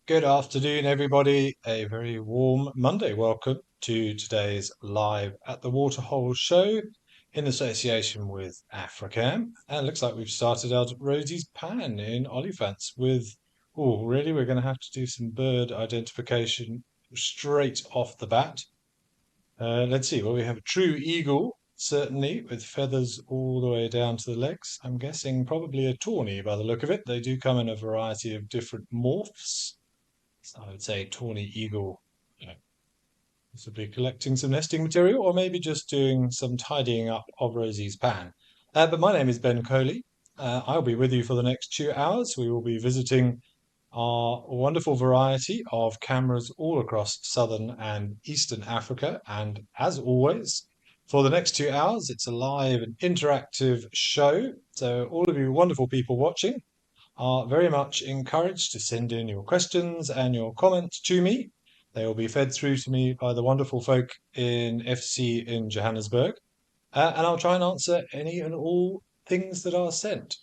Good afternoon, everybody. A very warm Monday. Welcome to today's live at the Waterhole show in association with Africam. And it looks like we've started out at Rosie's Pan in Olifants with, oh, really? We're going to have to do some bird identification straight off the bat. Let's see. Well, we have a true eagle, certainly, with feathers all the way down to the legs. I'm guessing probably a tawny by the look of it. They do come in a variety of different morphs. So I would say tawny eagle, you know, possibly collecting some nesting material or maybe just doing some tidying up of Rosie's pan. But my name is Ben Coley. I'll be with you for the next 2 hours. We will be visiting our wonderful variety of cameras all across southern and eastern Africa. And as always, for the next 2 hours, it's a live and interactive show. So all of you wonderful people watching are very much encouraged to send in your questions and your comments to me. They will be fed through to me by the wonderful folk in FC in Johannesburg, and I'll try and answer any and all things that are sent.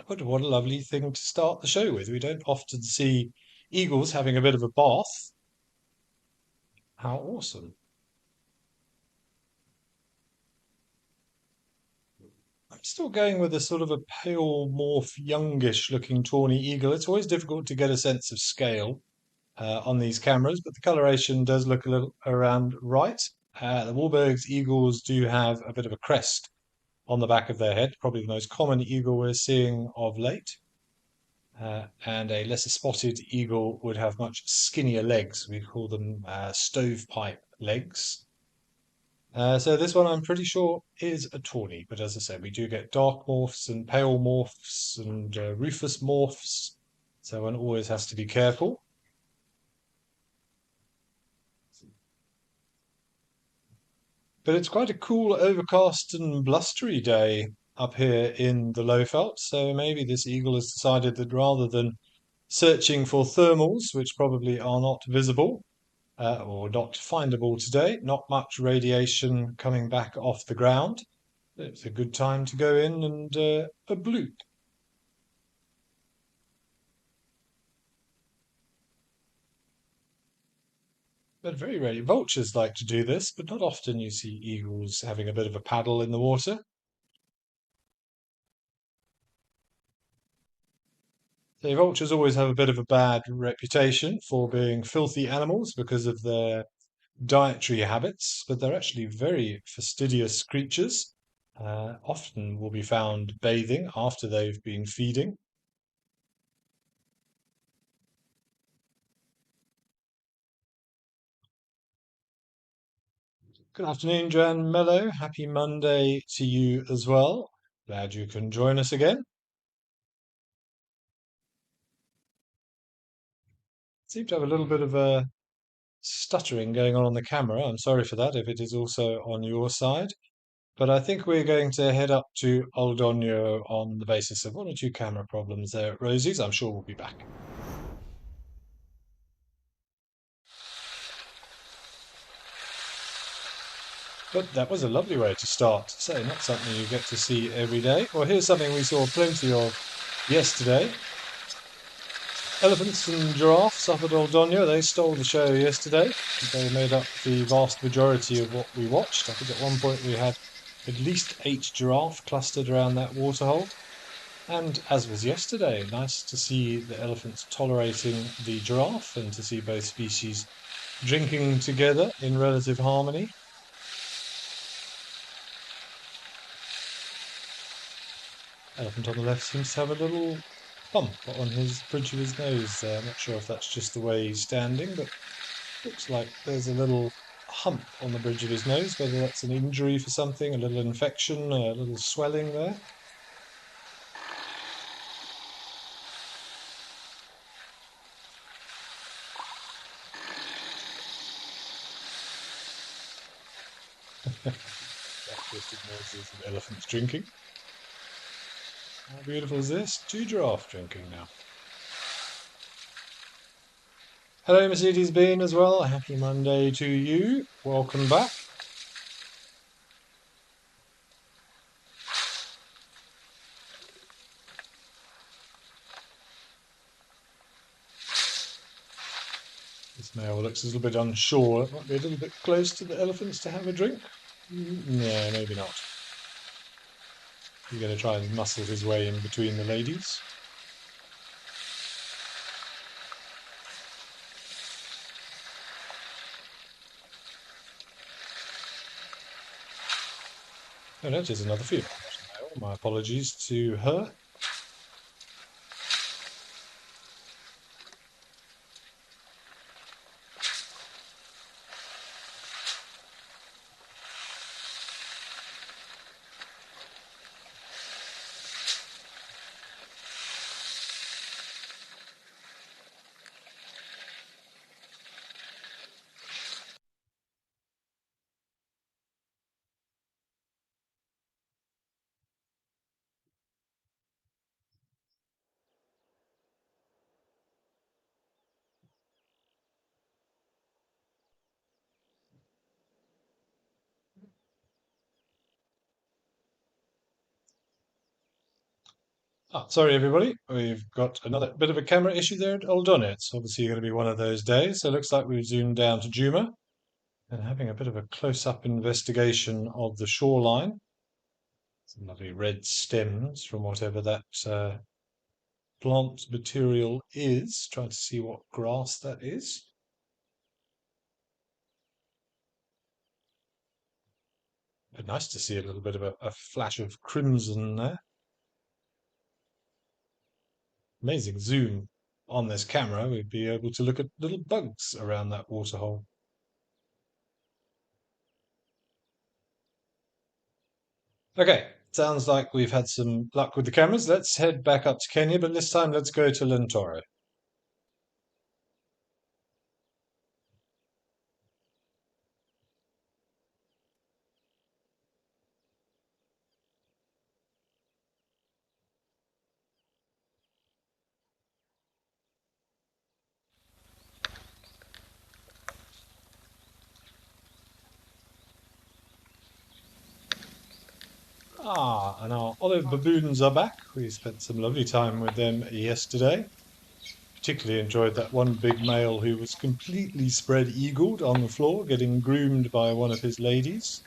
But what a lovely thing to start the show with. We don't often see eagles having a bit of a bath. How awesome. I'm still going with a sort of a pale morph, youngish looking tawny eagle. It's always difficult to get a sense of scale on these cameras, but the coloration does look a little around right. The Wahlberg's eagles do have a bit of a crest on the back of their head, probably the most common eagle we're seeing of late. And a lesser spotted eagle would have much skinnier legs. We call them stovepipe legs. So this one I'm pretty sure is a tawny, but as I said, we do get dark morphs and pale morphs and rufous morphs, so one always has to be careful. But it's quite a cool, overcast and blustery day up here in the Lowveld. So maybe this eagle has decided that rather than searching for thermals, which probably are not visible or not findable today, not much radiation coming back off the ground, it's a good time to go in and a bloop. But very rarely. Vultures like to do this, but not often you see eagles having a bit of a paddle in the water. So vultures always have a bit of a bad reputation for being filthy animals because of their dietary habits, but they're actually very fastidious creatures. Often will be found bathing after they've been feeding. Good afternoon, Joanne Mello. Happy Monday to you as well. Glad you can join us again. Seem to have a little bit of a stuttering going on the camera. I'm sorry for that if it is also on your side. But I think we're going to head up to Oldonyo on the basis of one or two camera problems there at Rosie's. I'm sure we'll be back. But that was a lovely way to start. So not something you get to see every day. Well, here's something we saw plenty of yesterday. Elephants and giraffes up at Oldonyo. They stole the show yesterday. They made up the vast majority of what we watched. I think at one point we had at least 8 giraffe clustered around that waterhole. And as was yesterday, nice to see the elephants tolerating the giraffe and to see both species drinking together in relative harmony. Elephant on the left seems to have a little bump on his bridge of his nose there. I'm not sure if that's just the way he's standing, but looks like there's a little hump on the bridge of his nose, whether that's an injury for something, a little infection, a little swelling there. Characteristic noises of elephants drinking. How beautiful is this? 2 giraffe drinking now. Hello, Mercedes Bean as well. Happy Monday to you. Welcome back. This male looks a little bit unsure. It might be a little bit close to the elephants to have a drink. No, maybe not. He's going to try and muscle his way in between the ladies. Oh, no, it is another female, not a male. My apologies to her. Ah, sorry, everybody. We've got another bit of a camera issue there at Old On. It's obviously going to be one of those days. So it looks like we've zoomed down to Juma and having a bit of a close-up investigation of the shoreline. Some lovely red stems from whatever that plant material is. Trying to see what grass that is. But nice to see a little bit of a flash of crimson there. Amazing zoom on this camera. We'd be able to look at little bugs around that waterhole. Okay, sounds like we've had some luck with the cameras. Let's head back up to Kenya, but this time let's go to Lintoro. Ah, and our olive baboons are back. We spent some lovely time with them yesterday. Particularly enjoyed that one big male who was completely spread eagled on the floor, getting groomed by one of his ladies.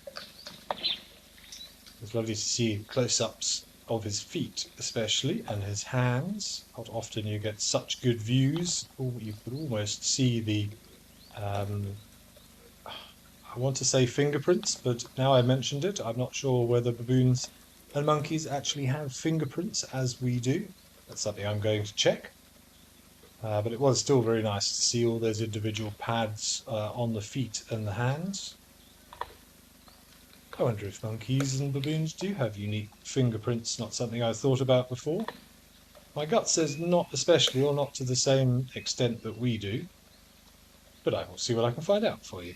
It's lovely to see close-ups of his feet, especially, and his hands. Not often you get such good views. Oh, you could almost see the, um, I want to say fingerprints, but now I mentioned it, I'm not sure whether baboons and monkeys actually have fingerprints as we do. That's something I'm going to check. But it was still very nice to see all those individual pads on the feet and the hands. I wonder if monkeys and baboons do have unique fingerprints, not something I've thought about before. My gut says not especially, or not to the same extent that we do, but I will see what I can find out for you.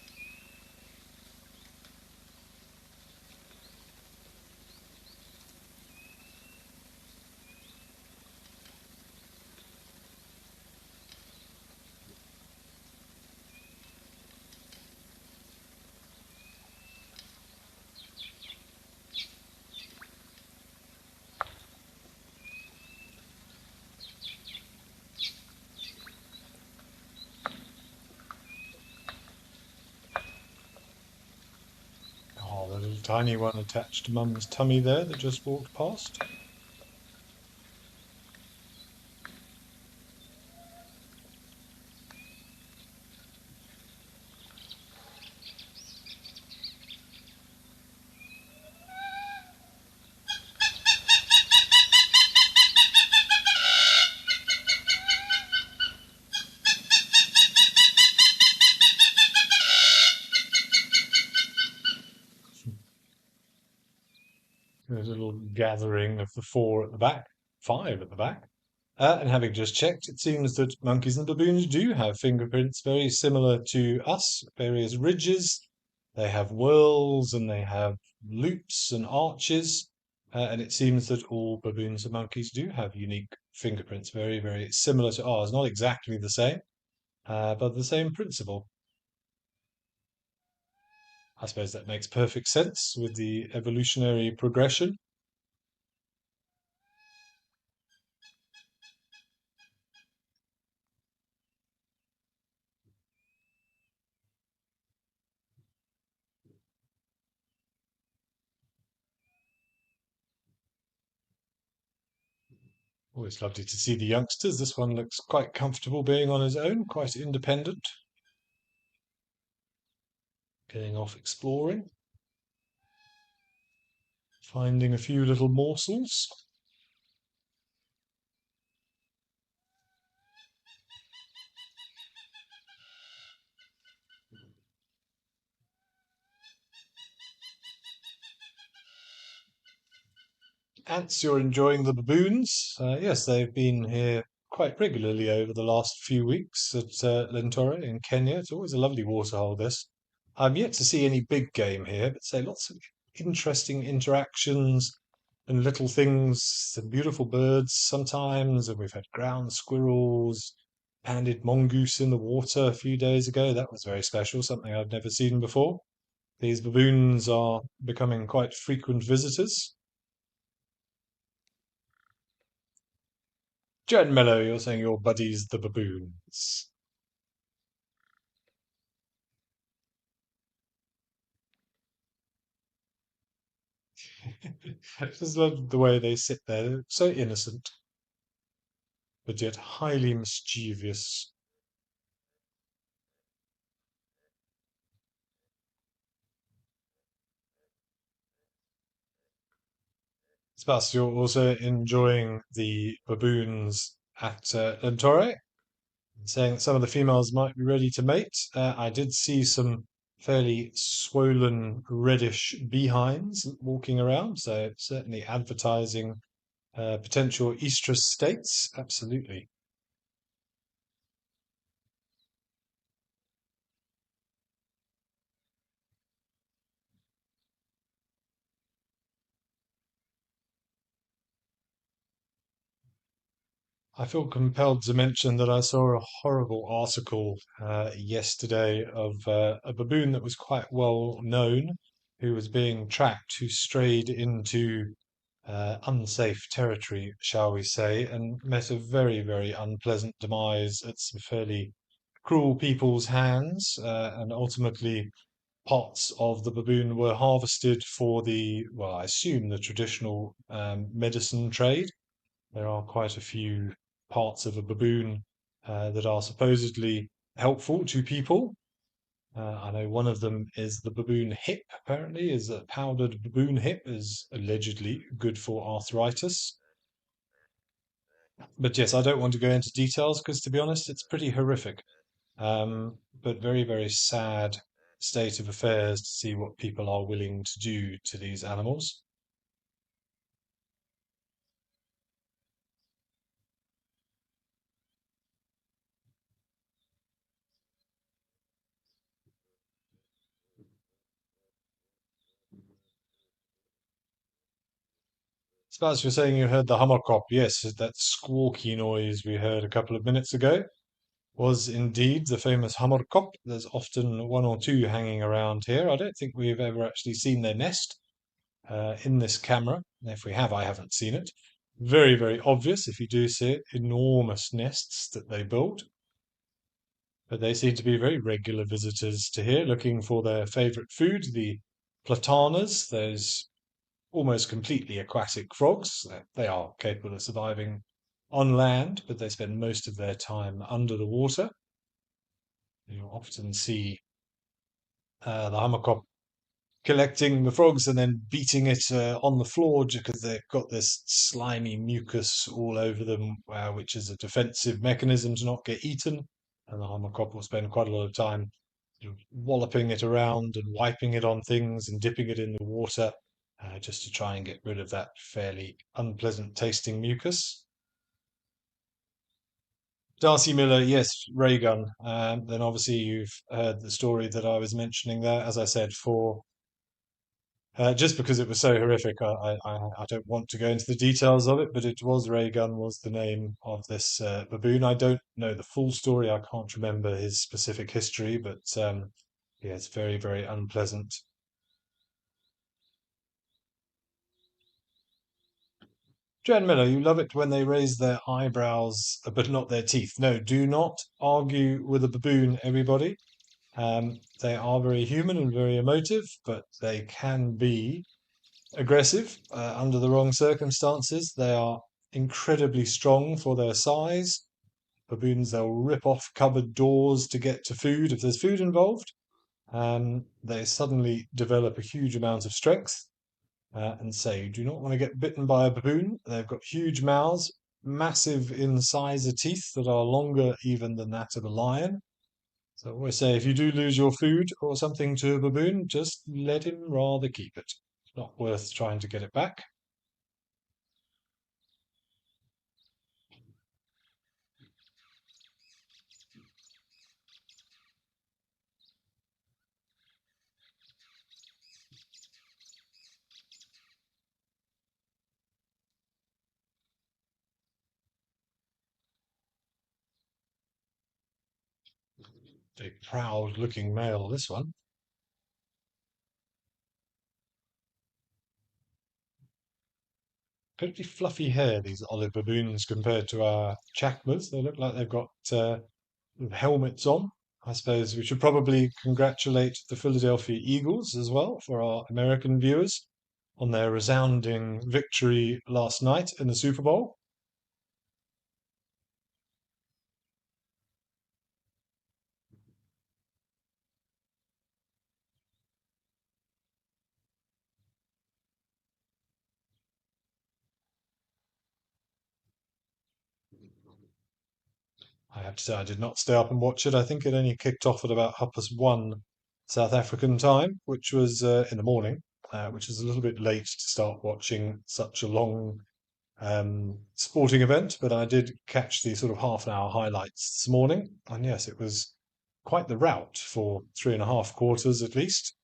Oh, the little tiny one attached to Mum's tummy there that just walked past. There's a little gathering of the four at the back, five at the back. And having just checked, it seems that monkeys and baboons do have fingerprints very similar to us, various ridges. They have whorls and they have loops and arches. And it seems that all baboons and monkeys do have unique fingerprints, very, very similar to ours. Not exactly the same, but the same principle. I suppose that makes perfect sense with the evolutionary progression. Always lovely to see the youngsters. This one looks quite comfortable being on his own, quite independent, going off exploring, finding a few little morsels. Ants, you're enjoying the baboons. Yes, they've been here quite regularly over the last few weeks at Lentore in Kenya. It's always a lovely waterhole, this. I'm yet to see any big game here, but say lots of interesting interactions and little things, some beautiful birds sometimes, and we've had ground squirrels, banded mongoose in the water a few days ago. That was very special, something I've never seen before. These baboons are becoming quite frequent visitors. Jen Mello, you're saying your buddies the baboons. I just love the way they sit there. They're so innocent, but yet highly mischievous. Spas, you're also enjoying the baboons at Lentore, saying that some of the females might be ready to mate. I did see some fairly swollen reddish behinds walking around, so certainly advertising potential estrus states. Absolutely. I feel compelled to mention that I saw a horrible article yesterday of a baboon that was quite well known, who was being tracked, who strayed into unsafe territory, shall we say, and met a very, very unpleasant demise at some fairly cruel people's hands. And ultimately, parts of the baboon were harvested for the, well, I assume the traditional medicine trade. There are quite a few parts of a baboon that are supposedly helpful to people. I know one of them is the baboon hip, apparently, is a powdered baboon hip is allegedly good for arthritis. But yes, I don't want to go into details because, to be honest, it's pretty horrific. But very, very sad state of affairs to see what people are willing to do to these animals. Spaz, you're saying you heard the hummerkop. Yes, that squawky noise we heard a couple of minutes ago was indeed the famous hummerkop. There's often one or two hanging around here. I don't think we've ever actually seen their nest in this camera. If we have, I haven't seen it. Very, very obvious if you do see it. Enormous nests that they build. But they seem to be very regular visitors to here, looking for their favorite food, the platanas, those almost completely aquatic frogs. They are capable of surviving on land, but they spend most of their time under the water. You often see the hammerkop collecting the frogs and then beating it on the floor because they've got this slimy mucus all over them, which is a defensive mechanism to not get eaten. And the hammerkop will spend quite a lot of time walloping it around and wiping it on things and dipping it in the water just to try and get rid of that fairly unpleasant tasting mucus. Darcy Miller, yes, ray gun. Then obviously you've heard the story that I was mentioning there. As I said, for just because it was so horrific, I don't want to go into the details of it, but it was ray gun was the name of this baboon. I don't know the full story. I can't remember his specific history, but yeah, it's very, very unpleasant. Jen Miller, you love it when they raise their eyebrows, but not their teeth. No, do not argue with a baboon, everybody. They are very human and very emotive, but they can be aggressive under the wrong circumstances. They are incredibly strong for their size. Baboons, they'll rip off cupboard doors to get to food if there's food involved. They suddenly develop a huge amount of strength. And so you do not want to get bitten by a baboon. They've got huge mouths, massive incisor teeth that are longer even than that of a lion. So I always say if you do lose your food or something to a baboon, just let him rather keep it. It's not worth trying to get it back. A proud looking male, this one. Pretty fluffy hair, these olive baboons, compared to our chacmas. They look like they've got helmets on. I suppose we should probably congratulate the Philadelphia Eagles as well for our American viewers on their resounding victory last night in the Super Bowl. I have to say, I did not stay up and watch it. I think it only kicked off at about 1:30 South African time, which was in the morning, which is a little bit late to start watching such a long sporting event. But I did catch the sort of half an hour highlights this morning. And yes, it was quite the rout for 3.5 quarters at least.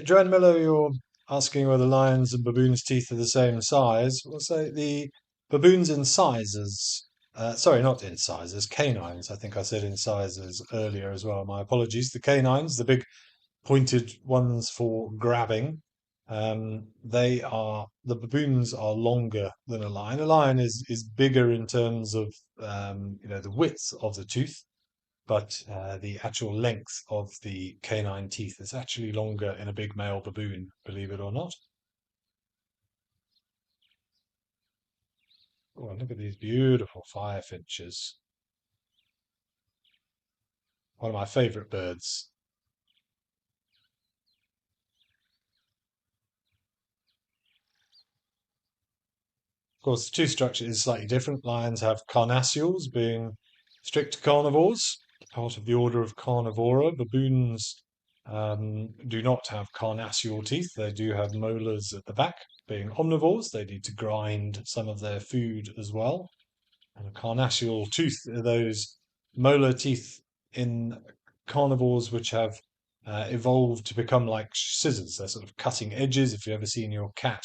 Joanne Miller, you're asking whether lions and baboons' teeth are the same size. Well, so the baboons' incisors, sorry, not incisors, canines. I think I said incisors earlier as well. My apologies. The canines, the big pointed ones for grabbing, the baboons are longer than a lion. A lion is bigger in terms of the width of the tooth, but the actual length of the canine teeth is actually longer in a big male baboon, believe it or not. Oh, and look at these beautiful firefinches. One of my favourite birds. Of course, the tooth structure is slightly different. Lions have carnassials, being strict carnivores, part of the order of Carnivora. Baboons do not have carnassial teeth. They do have molars at the back. Being omnivores, they need to grind some of their food as well. And a carnassial tooth are those molar teeth in carnivores which have evolved to become like scissors. They're sort of cutting edges. If you've ever seen your cat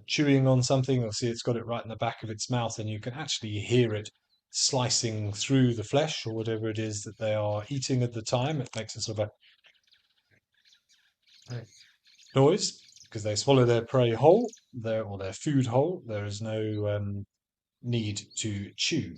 chewing on something, you'll see it's got it right in the back of its mouth, and you can actually hear it slicing through the flesh or whatever it is that they are eating at the time. It makes a sort of a noise because they swallow their prey whole, their food whole. There is no need to chew.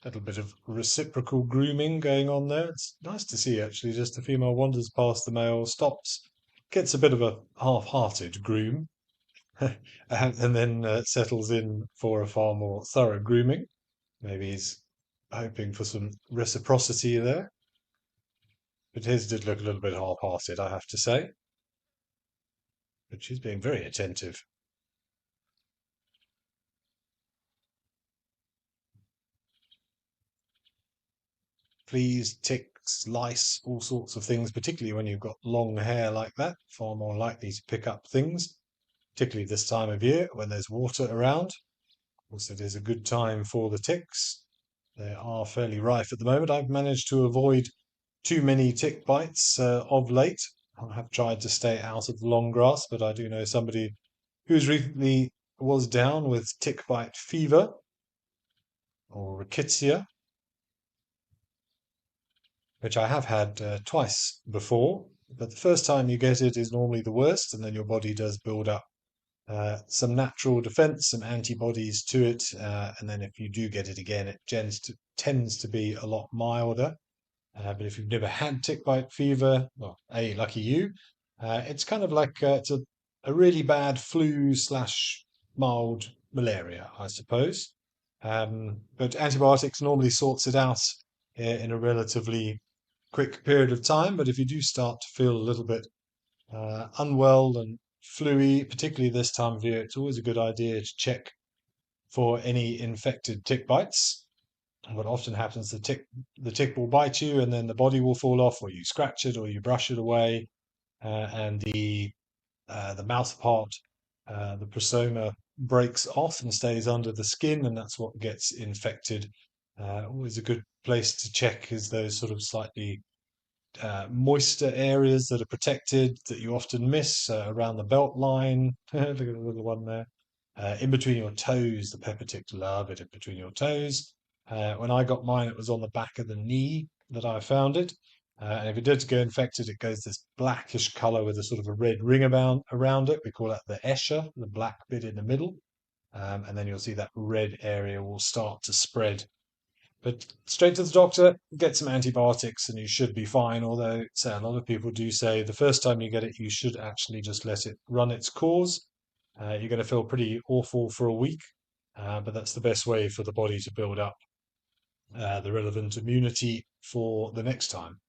little bit of reciprocal grooming going on there. It's nice to see actually. Just the female wanders past the male, stops, gets a bit of a half-hearted groom, and then settles in for a far more thorough grooming. Maybe he's hoping for some reciprocity there. But his did look a little bit half-hearted, I have to say. But she's being very attentive. Fleas, ticks, lice, all sorts of things, particularly when you've got long hair like that, far more likely to pick up things, particularly this time of year when there's water around. Of course, it is a good time for the ticks. They are fairly rife at the moment. I've managed to avoid too many tick bites of late. I have tried to stay out of the long grass, but I do know somebody who's recently was down with tick bite fever or rickettsia, which I have had twice before. But the first time you get it is normally the worst, and then your body does build up some natural defense, some antibodies to it. And then if you do get it again, it tends to be a lot milder. But if you've never had tick bite fever, well, lucky you. It's kind of like it's a really bad flu slash mild malaria, I suppose. But antibiotics normally sorts it out in a relatively quick period of time. But if you do start to feel a little bit unwell and fluey, particularly this time of year, it's always a good idea to check for any infected tick bites. And what often happens, the tick will bite you, and then the body will fall off, or you scratch it, or you brush it away, and the mouth part, the prosoma breaks off and stays under the skin, and that's what gets infected. Always a good place to check is those sort of slightly moister areas that are protected that you often miss around the belt line. Look at the little one there. In between your toes, the pepper ticks love it in between your toes. When I got mine, it was on the back of the knee that I found it. And if it did go infected, it goes this blackish color with a sort of a red ring around it. We call that the eschar, the black bit in the middle. And then you'll see that red area will start to spread. But straight to the doctor, get some antibiotics, and you should be fine. Although, say, a lot of people do say the first time you get it, you should actually just let it run its course. You're going to feel pretty awful for a week, but that's the best way for the body to build up the relevant immunity for the next time.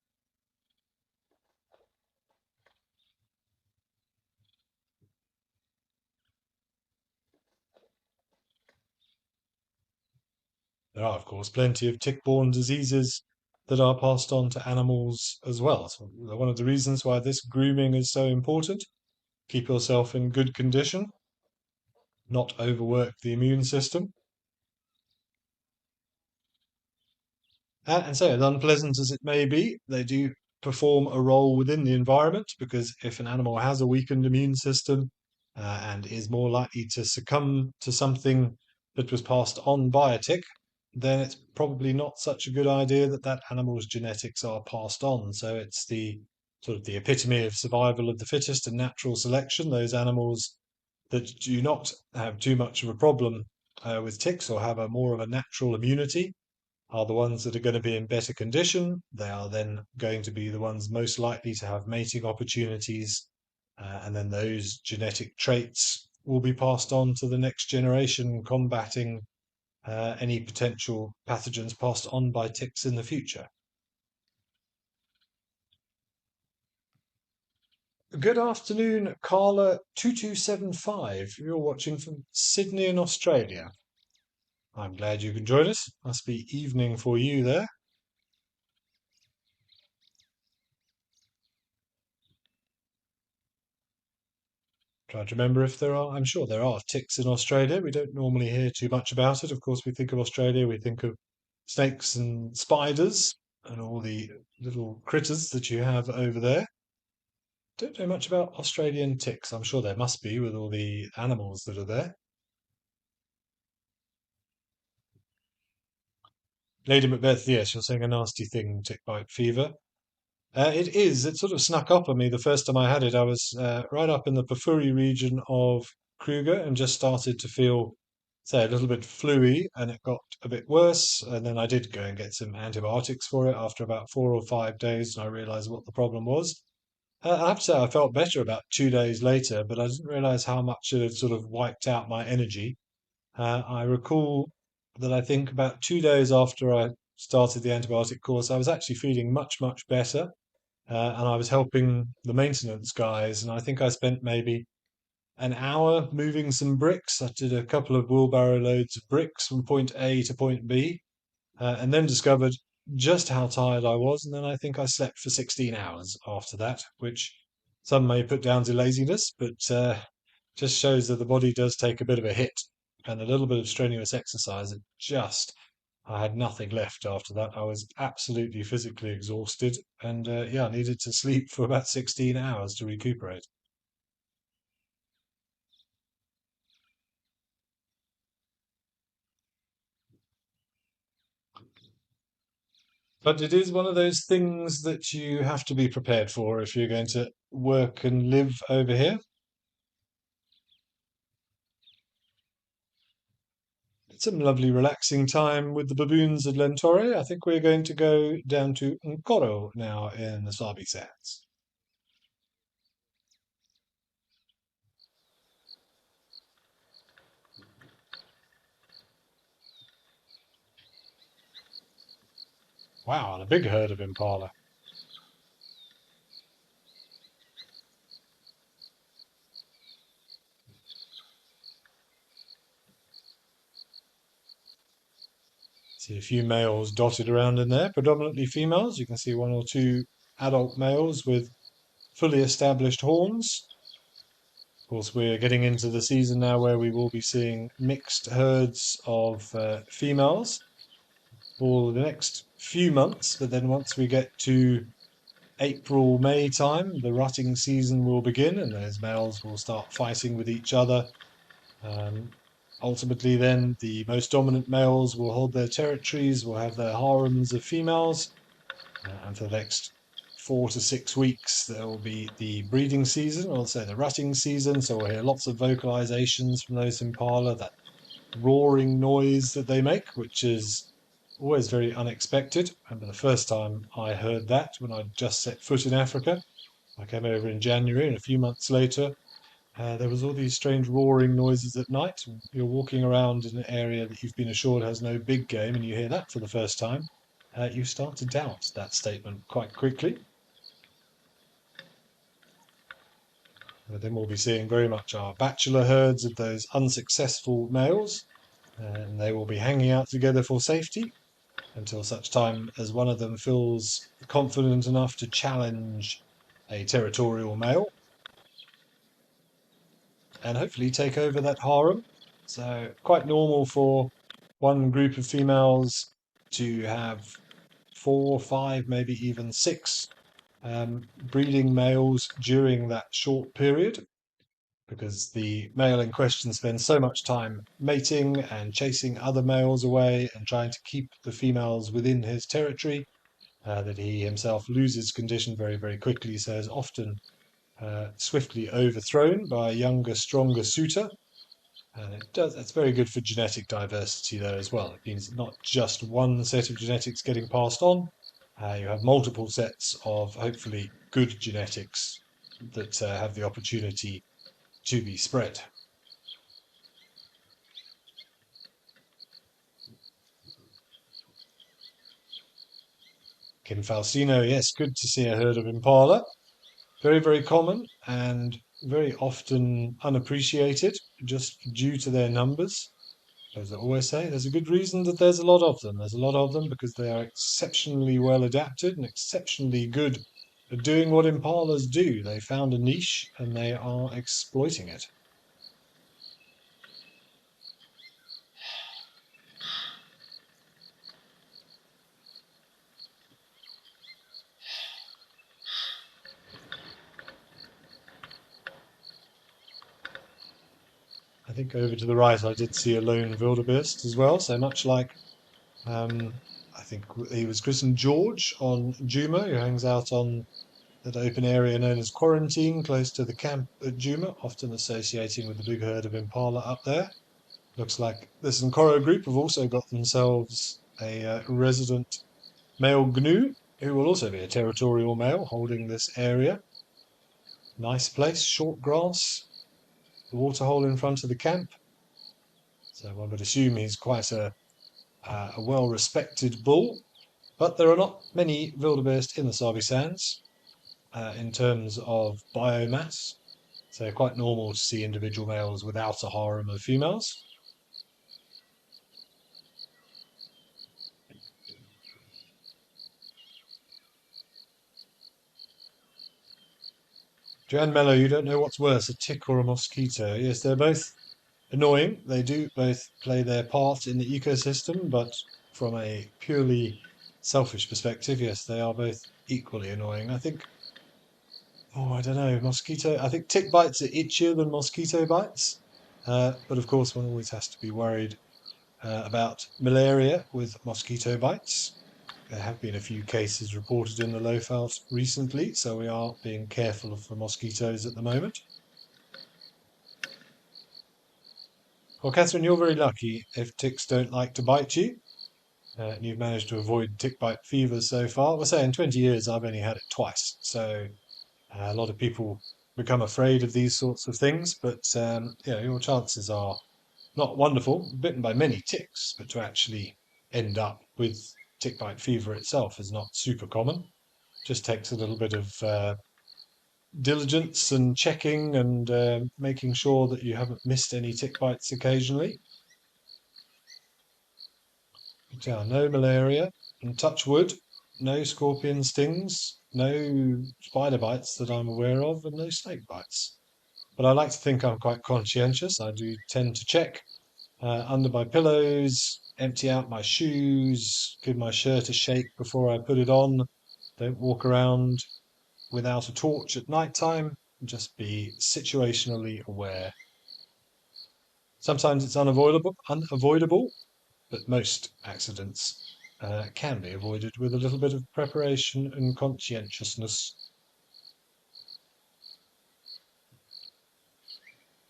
There are, of course, plenty of tick-borne diseases that are passed on to animals as well. So one of the reasons why this grooming is so important. Keep yourself in good condition, not overwork the immune system. And so, as unpleasant as it may be, they do perform a role within the environment, because if an animal has a weakened immune system and is more likely to succumb to something that was passed on by a tick, then it's probably not such a good idea that that animal's genetics are passed on. So it's the sort of the epitome of survival of the fittest and natural selection. Those animals that do not have too much of a problem with ticks or have a more of a natural immunity are the ones that are going to be in better condition. They are then going to be the ones most likely to have mating opportunities, and then those genetic traits will be passed on to the next generation, combating any potential pathogens passed on by ticks in the future. Good afternoon, Carla2275. You're watching from Sydney in Australia. I'm glad you can join us. Must be evening for you there. Trying to remember if there are. I'm sure there are ticks in Australia. We don't normally hear too much about it. Of course, we think of Australia, we think of snakes and spiders and all the little critters that you have over there. Don't know much about Australian ticks. I'm sure there must be with all the animals that are there. Lady Macbeth, yes, you're saying a nasty thing, tick bite fever. It is. It sort of snuck up on me the first time I had it. I was right up in the Pafuri region of Kruger and just started to feel say a little bit fluey, and it got a bit worse. And then I did go and get some antibiotics for it after about 4 or 5 days, and I realised what the problem was. I have to say I felt better about 2 days later, but I didn't realise how much it had sort of wiped out my energy. I recall that I think about 2 days after I started the antibiotic course, I was actually feeling much, much better. And I was helping the maintenance guys, and I think I spent maybe an hour moving some bricks. I did a couple of wheelbarrow loads of bricks from point A to point B, and then discovered just how tired I was. And then I think I slept for 16 hours after that, which some may put down to laziness, but just shows that the body does take a bit of a hit. And a little bit of strenuous exercise, I had nothing left after that. I was absolutely physically exhausted, and yeah, I needed to sleep for about 16 hours to recuperate. But it is one of those things that you have to be prepared for if you're going to work and live over here. It's some lovely relaxing time with the baboons at Lentore. I think we're going to go down to Nkoro now in the Sabi Sands. Wow, and a big herd of impala. See a few males dotted around in there, predominantly females. You can see one or two adult males with fully established horns. Of course, we're getting into the season now where we will be seeing mixed herds of females for the next few months. But then once we get to April, May time, the rutting season will begin and those males will start fighting with each other. Um, Ultimately, then the most dominant males will hold their territories, will have their harems of females, and for the next 4 to 6 weeks, there will be the breeding season, also the rutting season. So we'll hear lots of vocalizations from those impala, that roaring noise that they make, which is always very unexpected. I remember the first time I heard that when I just set foot in Africa. I came over in January, and a few months later, there was all these strange roaring noises at night. You're walking around in an area that you've been assured has no big game, and you hear that for the first time. You start to doubt that statement quite quickly. Then we'll be seeing very much our bachelor herds of those unsuccessful males, and they will be hanging out together for safety until such time as one of them feels confident enough to challenge a territorial male and hopefully take over that harem. So, quite normal for one group of females to have 4, 5, maybe even 6 breeding males during that short period, because the male in question spends so much time mating and chasing other males away and trying to keep the females within his territory, that he himself loses condition very, very quickly, so is often swiftly overthrown by a younger, stronger suitor. And it's very good for genetic diversity there as well. It means not just one set of genetics getting passed on, you have multiple sets of hopefully good genetics that have the opportunity to be spread. Kin Falsino, yes, good to see a herd of impala. Very, very common and very often unappreciated just due to their numbers. As I always say, there's a good reason that there's a lot of them. There's a lot of them because they are exceptionally well adapted and exceptionally good at doing what impalas do. They found a niche and they are exploiting it. I think over to the right I did see a lone wildebeest as well. So much like I think he was christened George on Juma, who hangs out on that open area known as Quarantine, close to the camp at Juma, often associating with the big herd of impala up there. Looks like the Sankoro group have also got themselves a resident male gnu, who will also be a territorial male holding this area. Nice place, short grass, the waterhole in front of the camp. So one would assume he's quite a well-respected bull. But there are not many wildebeest in the Sabi Sands in terms of biomass. So quite normal to see individual males without a harem of females. Joanne Mello, you don't know what's worse, a tick or a mosquito. Yes, they're both annoying. They do both play their part in the ecosystem, but from a purely selfish perspective, yes, they are both equally annoying. I think, I don't know, mosquito. I think tick bites are itchier than mosquito bites. But of course, one always has to be worried about malaria with mosquito bites. There have been a few cases reported in the Lowveld recently, so we are being careful of the mosquitoes at the moment. Well, Catherine, you're very lucky if ticks don't like to bite you. And you've managed to avoid tick bite fever so far. Well, say in 20 years, I've only had it twice. So a lot of people become afraid of these sorts of things, but your chances are not wonderful. Bitten by many ticks, but to actually end up with tick bite fever itself is not super common. Just takes a little bit of diligence and checking and making sure that you haven't missed any tick bites occasionally. But yeah, no malaria, and touch wood, no scorpion stings, no spider bites that I'm aware of, and no snake bites. But I like to think I'm quite conscientious. I do tend to check under my pillows, empty out my shoes, give my shirt a shake before I put it on. Don't walk around without a torch at night time. Just be situationally aware. Sometimes it's unavoidable, but most accidents can be avoided with a little bit of preparation and conscientiousness.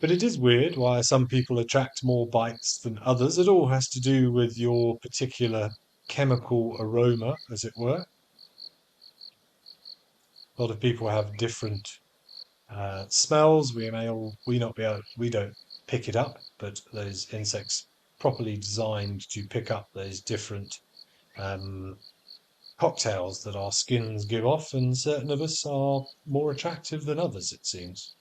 But it is weird why some people attract more bites than others. It all has to do with your particular chemical aroma, as it were. A lot of people have different smells. We not be able, we don't pick it up, but those insects properly designed to pick up those different um, cocktails that our skins give off, and certain of us are more attractive than others, it seems.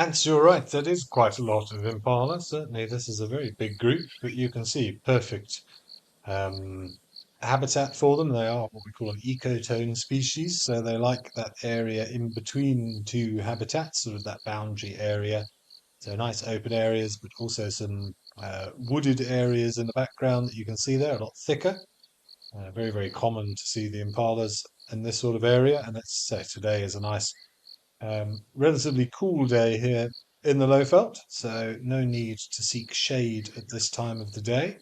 Ants, you're right, that is quite a lot of impala. Certainly, this is a very big group, but you can see perfect um, habitat for them. They are what we call an ecotone species, so they like that area in between two habitats, sort of that boundary area. So nice open areas, but also some wooded areas in the background that you can see there, a lot thicker. Very, very common to see the impalas in this sort of area. And let's say today is a nice, relatively cool day here in the Lowveld, so no need to seek shade at this time of the day.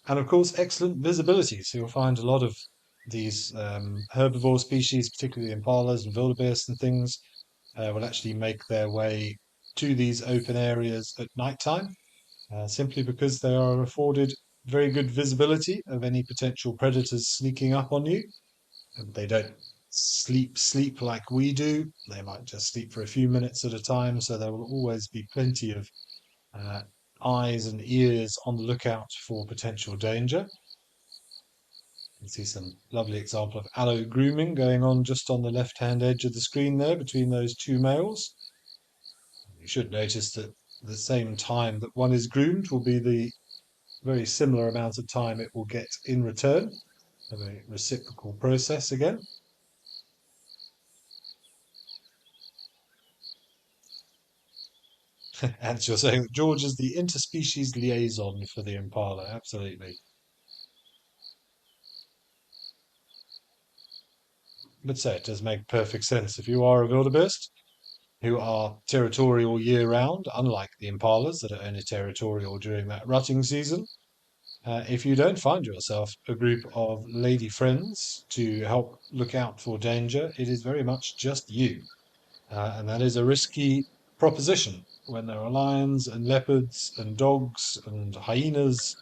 And of course, excellent visibility. So you'll find a lot of these herbivore species, particularly impalas and wildebeest and things, will actually make their way to these open areas at night time, simply because they are afforded very good visibility of any potential predators sneaking up on you. And they don't sleep like we do. They might just sleep for a few minutes at a time, so there will always be plenty of uh, eyes and ears on the lookout for potential danger. You can see some lovely example of allo grooming going on just on the left-hand edge of the screen there between those two males. You should notice that the same time that one is groomed will be the very similar amount of time it will get in return. A very reciprocal process again. And you're saying that George is the interspecies liaison for the impala. Absolutely. But say it does make perfect sense. If you are a wildebeest who are territorial year round, unlike the impalas that are only territorial during that rutting season, if you don't find yourself a group of lady friends to help look out for danger, it is very much just you. And that is a risky proposition when there are lions and leopards and dogs and hyenas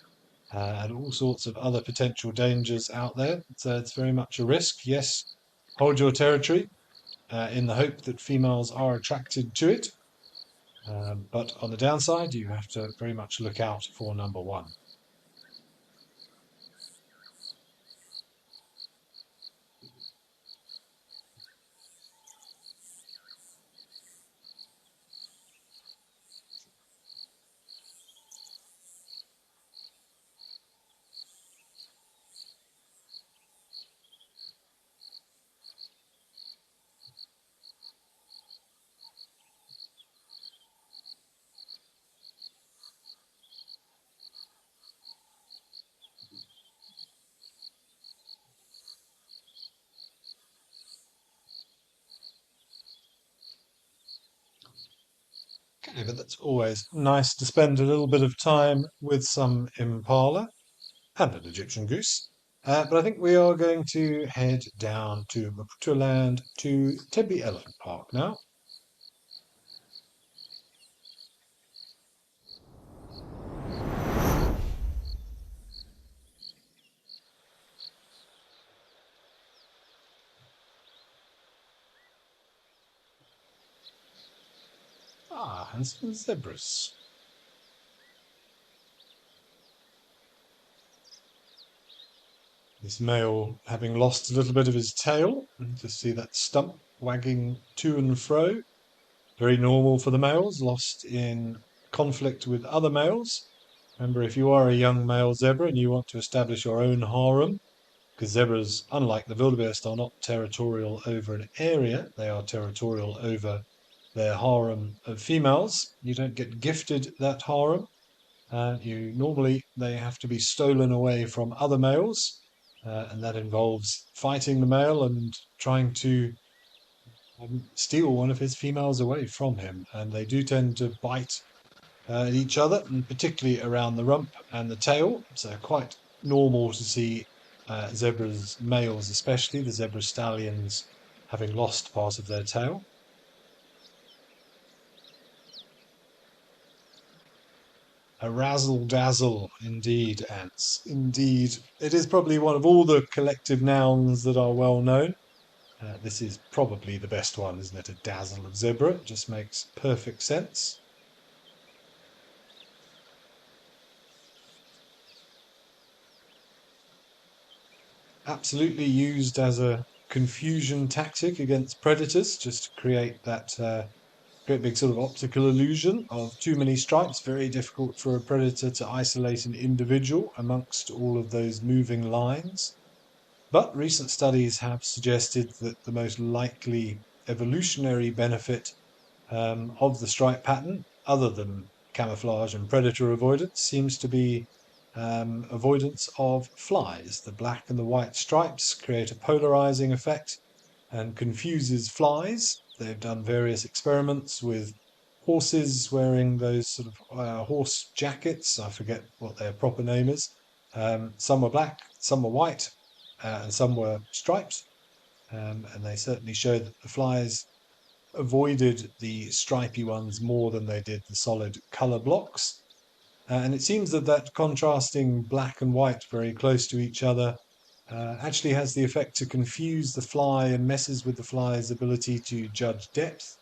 and all sorts of other potential dangers out there. So it's very much a risk. Yes, hold your territory in the hope that females are attracted to it. But on the downside, you have to very much look out for number one. Okay, but that's always nice to spend a little bit of time with some impala and an Egyptian goose. But I think we are going to head down to Maputo to Tembe Elephant Park now. Ah, and some zebras. This male having lost a little bit of his tail. And just see that stump wagging to and fro. Very normal for the males, lost in conflict with other males. Remember, if you are a young male zebra and you want to establish your own harem, because zebras, unlike the wildebeest, are not territorial over an area, they are territorial over their harem of females. You don't get gifted that harem. You normally they have to be stolen away from other males, and that involves fighting the male and trying to steal one of his females away from him. And they do tend to bite at each other, and particularly around the rump and the tail. So quite normal to see zebras, males especially, the zebra stallions, having lost part of their tail. A razzle dazzle, indeed, ants. Indeed. It is probably one of all the collective nouns that are well known. This is probably the best one, isn't it? A dazzle of zebra. It just makes perfect sense. Absolutely used as a confusion tactic against predators, just to create that great big sort of optical illusion of too many stripes, very difficult for a predator to isolate an individual amongst all of those moving lines. But recent studies have suggested that the most likely evolutionary benefit of the stripe pattern, other than camouflage and predator avoidance, seems to be avoidance of flies. The black and the white stripes create a polarizing effect and confuses flies. They've done various experiments with horses wearing those sort of horse jackets. I forget what their proper name is. Some were black, some were white, and some were striped. And they certainly showed that the flies avoided the stripy ones more than they did the solid color blocks. And it seems that that contrasting black and white very close to each other actually has the effect to confuse the fly and messes with the fly's ability to judge depth.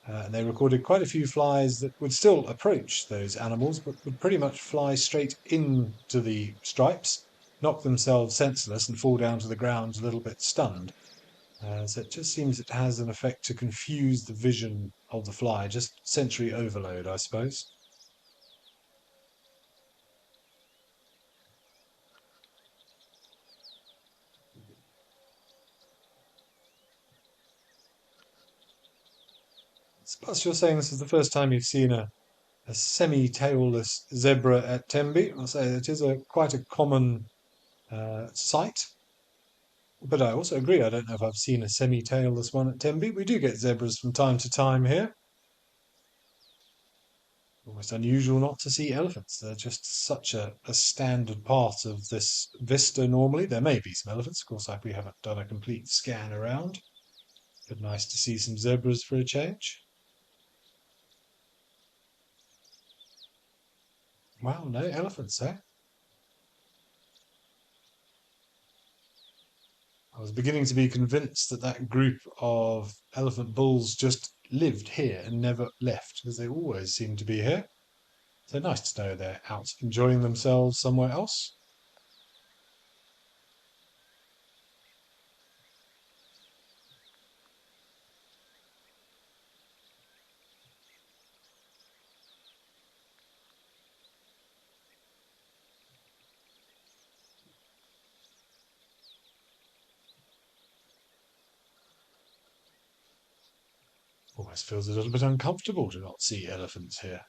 And they recorded quite a few flies that would still approach those animals, but would pretty much fly straight into the stripes, knock themselves senseless, and fall down to the ground a little bit stunned. So it just seems it has an effect to confuse the vision of the fly, just sensory overload, I suppose. Plus, you're saying this is the first time you've seen a semi-tailless zebra at Tembe. I'll say it is quite a common sight. But I also agree, I don't know if I've seen a semi-tailless one at Tembe. We do get zebras from time to time here. Almost unusual not to see elephants. They're just such a standard part of this vista normally. There may be some elephants, of course, we haven't done a complete scan around. But nice to see some zebras for a change. Wow, no elephants, eh? I was beginning to be convinced that that group of elephant bulls just lived here and never left, because they always seem to be here. So nice to know they're out enjoying themselves somewhere else. Almost feels a little bit uncomfortable to not see elephants here.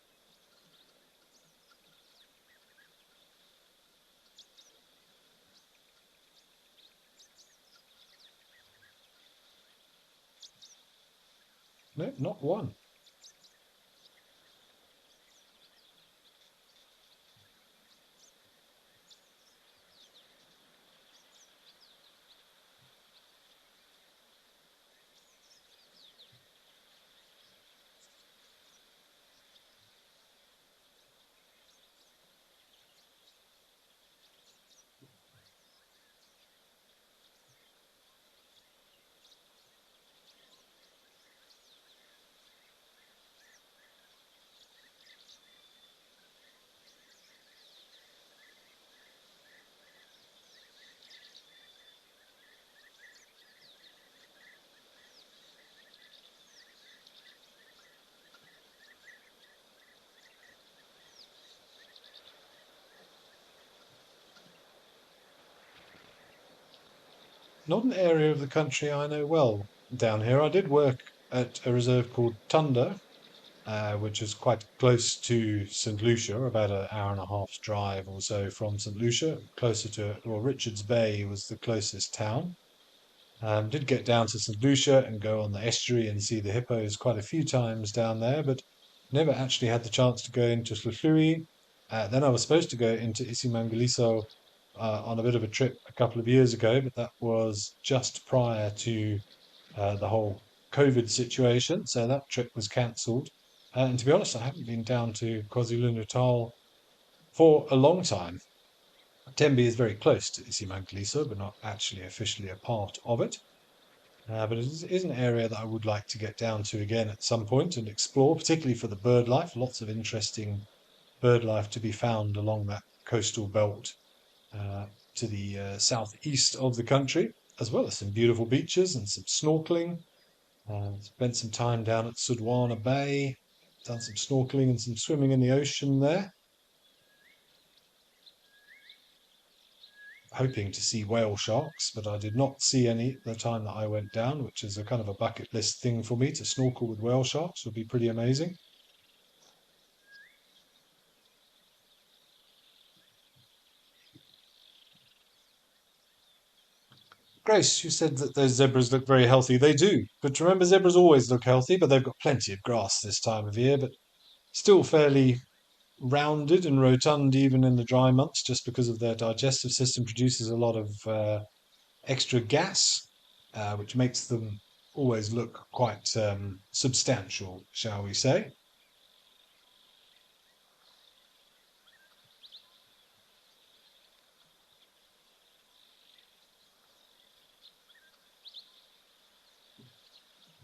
No, not one. Not an area of the country I know well down here. I did work at a reserve called Tunda, which is quite close to St. Lucia, about an hour and a half's drive or so from St. Lucia, closer to, well, Richards Bay was the closest town. Did get down to St. Lucia and go on the estuary and see the hippos quite a few times down there, but never actually had the chance to go into Llullui. Then I was supposed to go into Isimangaliso on a bit of a trip a couple of years ago, but that was just prior to the whole COVID situation, so that trip was cancelled. And to be honest, I haven't been down to KwaZulu-Natal for a long time. Tembe is very close to Isimangaliso, but not actually officially a part of it. But it is an area that I would like to get down to again at some point and explore, particularly for the bird life. Lots of interesting bird life to be found along that coastal belt uh, to the southeast of the country, as well as some beautiful beaches and some snorkeling. Spent some time down at Sudwana Bay, done some snorkeling and some swimming in the ocean there, hoping to see whale sharks, but I did not see any at the time that I went down, which is a kind of a bucket list thing for me to snorkel with whale sharks would be pretty amazing. Grace, you said that those zebras look very healthy. They do, but remember, zebras always look healthy, but they've got plenty of grass this time of year, but still fairly rounded and rotund even in the dry months, just because of their digestive system produces a lot of extra gas, which makes them always look quite substantial, shall we say.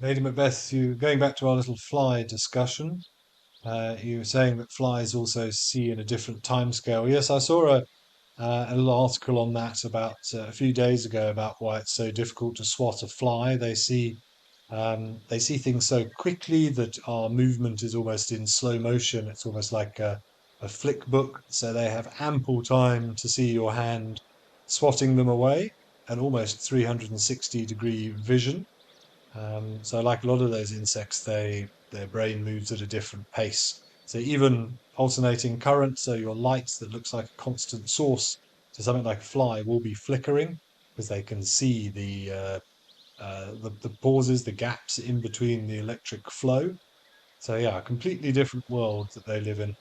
Lady Macbeth, you going back to our little fly discussion. You were saying that flies also see in a different timescale. Yes, I saw a little article on that about a few days ago about why it's so difficult to swat a fly. They see things so quickly that our movement is almost in slow motion. It's almost like a flick book. So they have ample time to see your hand swatting them away and almost 360-degree vision. So like a lot of those insects, their brain moves at a different pace. So even alternating current, so your light that looks like a constant source to something like a fly will be flickering because they can see the pauses, the gaps in between the electric flow. So yeah, a completely different world that they live in.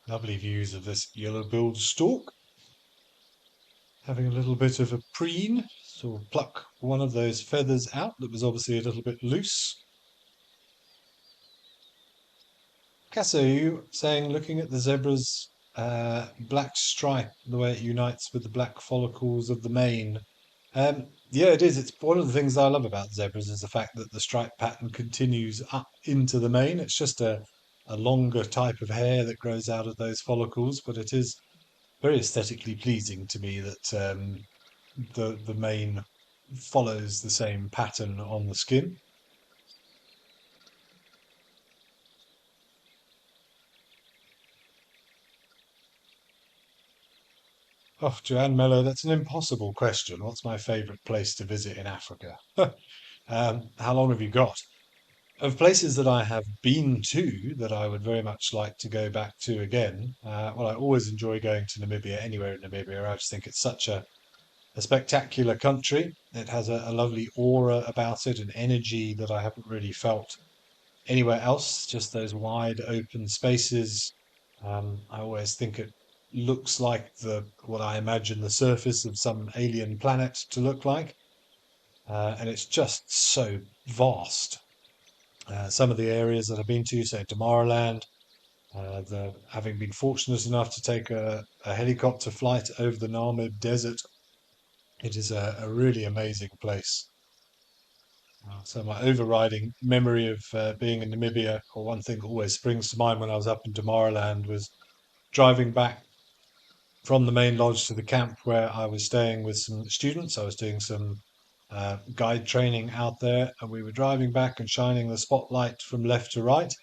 Lovely views of this yellow-billed stork. having a little bit of a preen, so pluck one of those feathers out that was obviously a little bit loose. Casso, you saying looking at the zebra's black stripe, the way it unites with the black follicles of the mane. Yeah, it is. It's one of the things I love about zebras is the fact that the stripe pattern continues up into the mane. It's just a longer type of hair that grows out of those follicles, but it is very aesthetically pleasing to me that the mane follows the same pattern on the skin. Oh, Joanne Mello, that's an impossible question. What's my favourite place to visit in Africa? How long have you got? Of places that I have been to that I would very much like to go back to again, well, I always enjoy going to Namibia, anywhere in Namibia. I just think it's such a spectacular country. It has a lovely aura about it, an energy that I haven't really felt anywhere else, just those wide open spaces. I always think it looks like the what I imagine the surface of some alien planet to look like, and it's just so vast. Some of the areas that I've been to, say Damaraland, having been fortunate enough to take a helicopter flight over the Namib Desert, it is a really amazing place. So my overriding memory of being in Namibia, or one thing that always springs to mind when I was up in Damaraland, was driving back from the main lodge to the camp where I was staying with some students. I was doing some guide training out there, and we were driving back and shining the spotlight from left to right.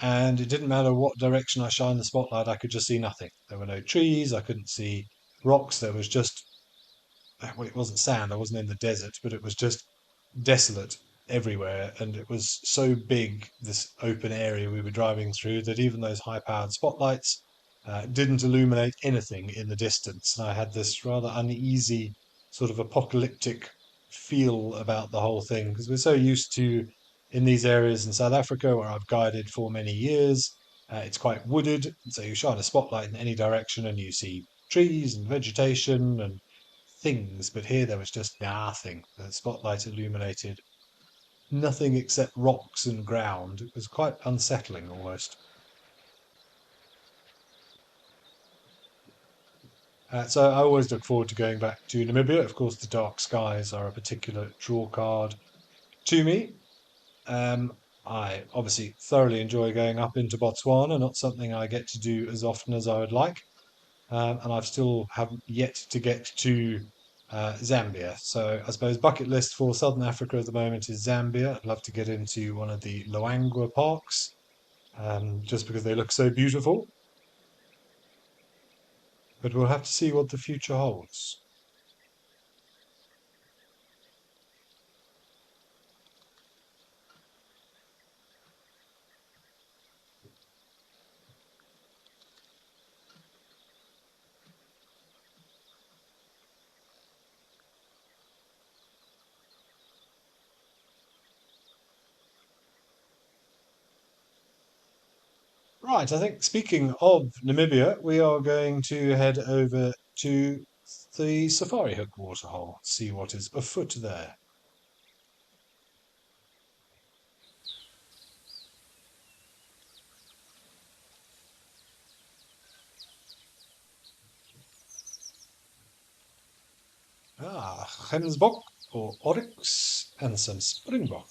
And it didn't matter what direction I shined the spotlight, I could just see nothing. There were no trees, I couldn't see rocks. There was just, well, it wasn't sand, I wasn't in the desert, but it was just desolate everywhere. And it was so big, this open area we were driving through, that even those high powered spotlights didn't illuminate anything in the distance. And I had this rather uneasy, sort of apocalyptic feel about the whole thing because we're so used to in these areas in South Africa where I've guided for many years. It's quite wooded, so you shine a spotlight in any direction and you see trees and vegetation and things, but here there was just nothing. The spotlight illuminated nothing except rocks and ground. It was quite unsettling almost. So I always look forward to going back to Namibia. Of course, the dark skies are a particular draw card to me. Um, I obviously thoroughly enjoy going up into Botswana, not something I get to do as often as I would like. And I've still haven't yet to get to Zambia. So I suppose bucket list for Southern Africa at the moment is Zambia. I'd love to get into one of the Loangwa parks, just because they look so beautiful. But we'll have to see what the future holds. Right, I think speaking of Namibia, we are going to head over to the Safari Hook waterhole, see what is afoot there. Ah, Gemsbok or oryx and some springbok.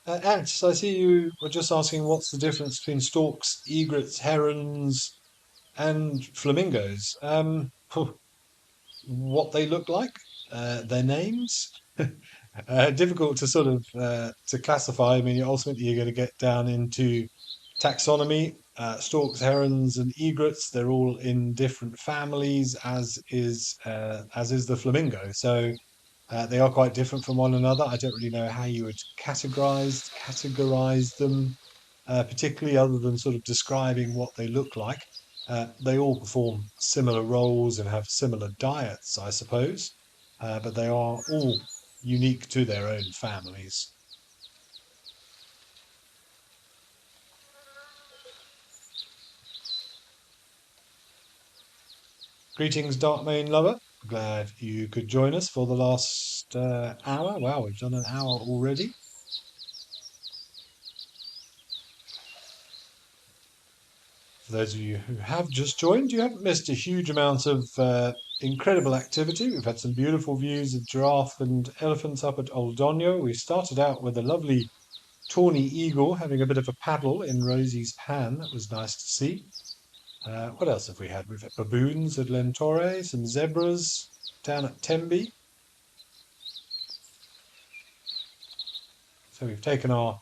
Ant, I see you were just asking what's the difference between storks, egrets, herons, and flamingos. What they look like, their names. Difficult to sort of to classify. I mean, ultimately you're going to get down into taxonomy. Storks, herons, and egrets. They're all in different families, as is the flamingo. So they are quite different from one another. I don't really know how you would categorize them, particularly other than sort of describing what they look like. They all perform similar roles and have similar diets, I suppose, but they are all unique to their own families. Greetings, Dark Main lover. Glad you could join us for the last hour. Wow, we've done an hour already. For those of you who have just joined, you haven't missed a huge amount of incredible activity. We've had some beautiful views of giraffe and elephants up at Old Donyo. We started out with a lovely tawny eagle having a bit of a paddle in Rosie's pan. That was nice to see. What else have we had? We've had baboons at Lentore, some zebras down at Tembe. So we've taken our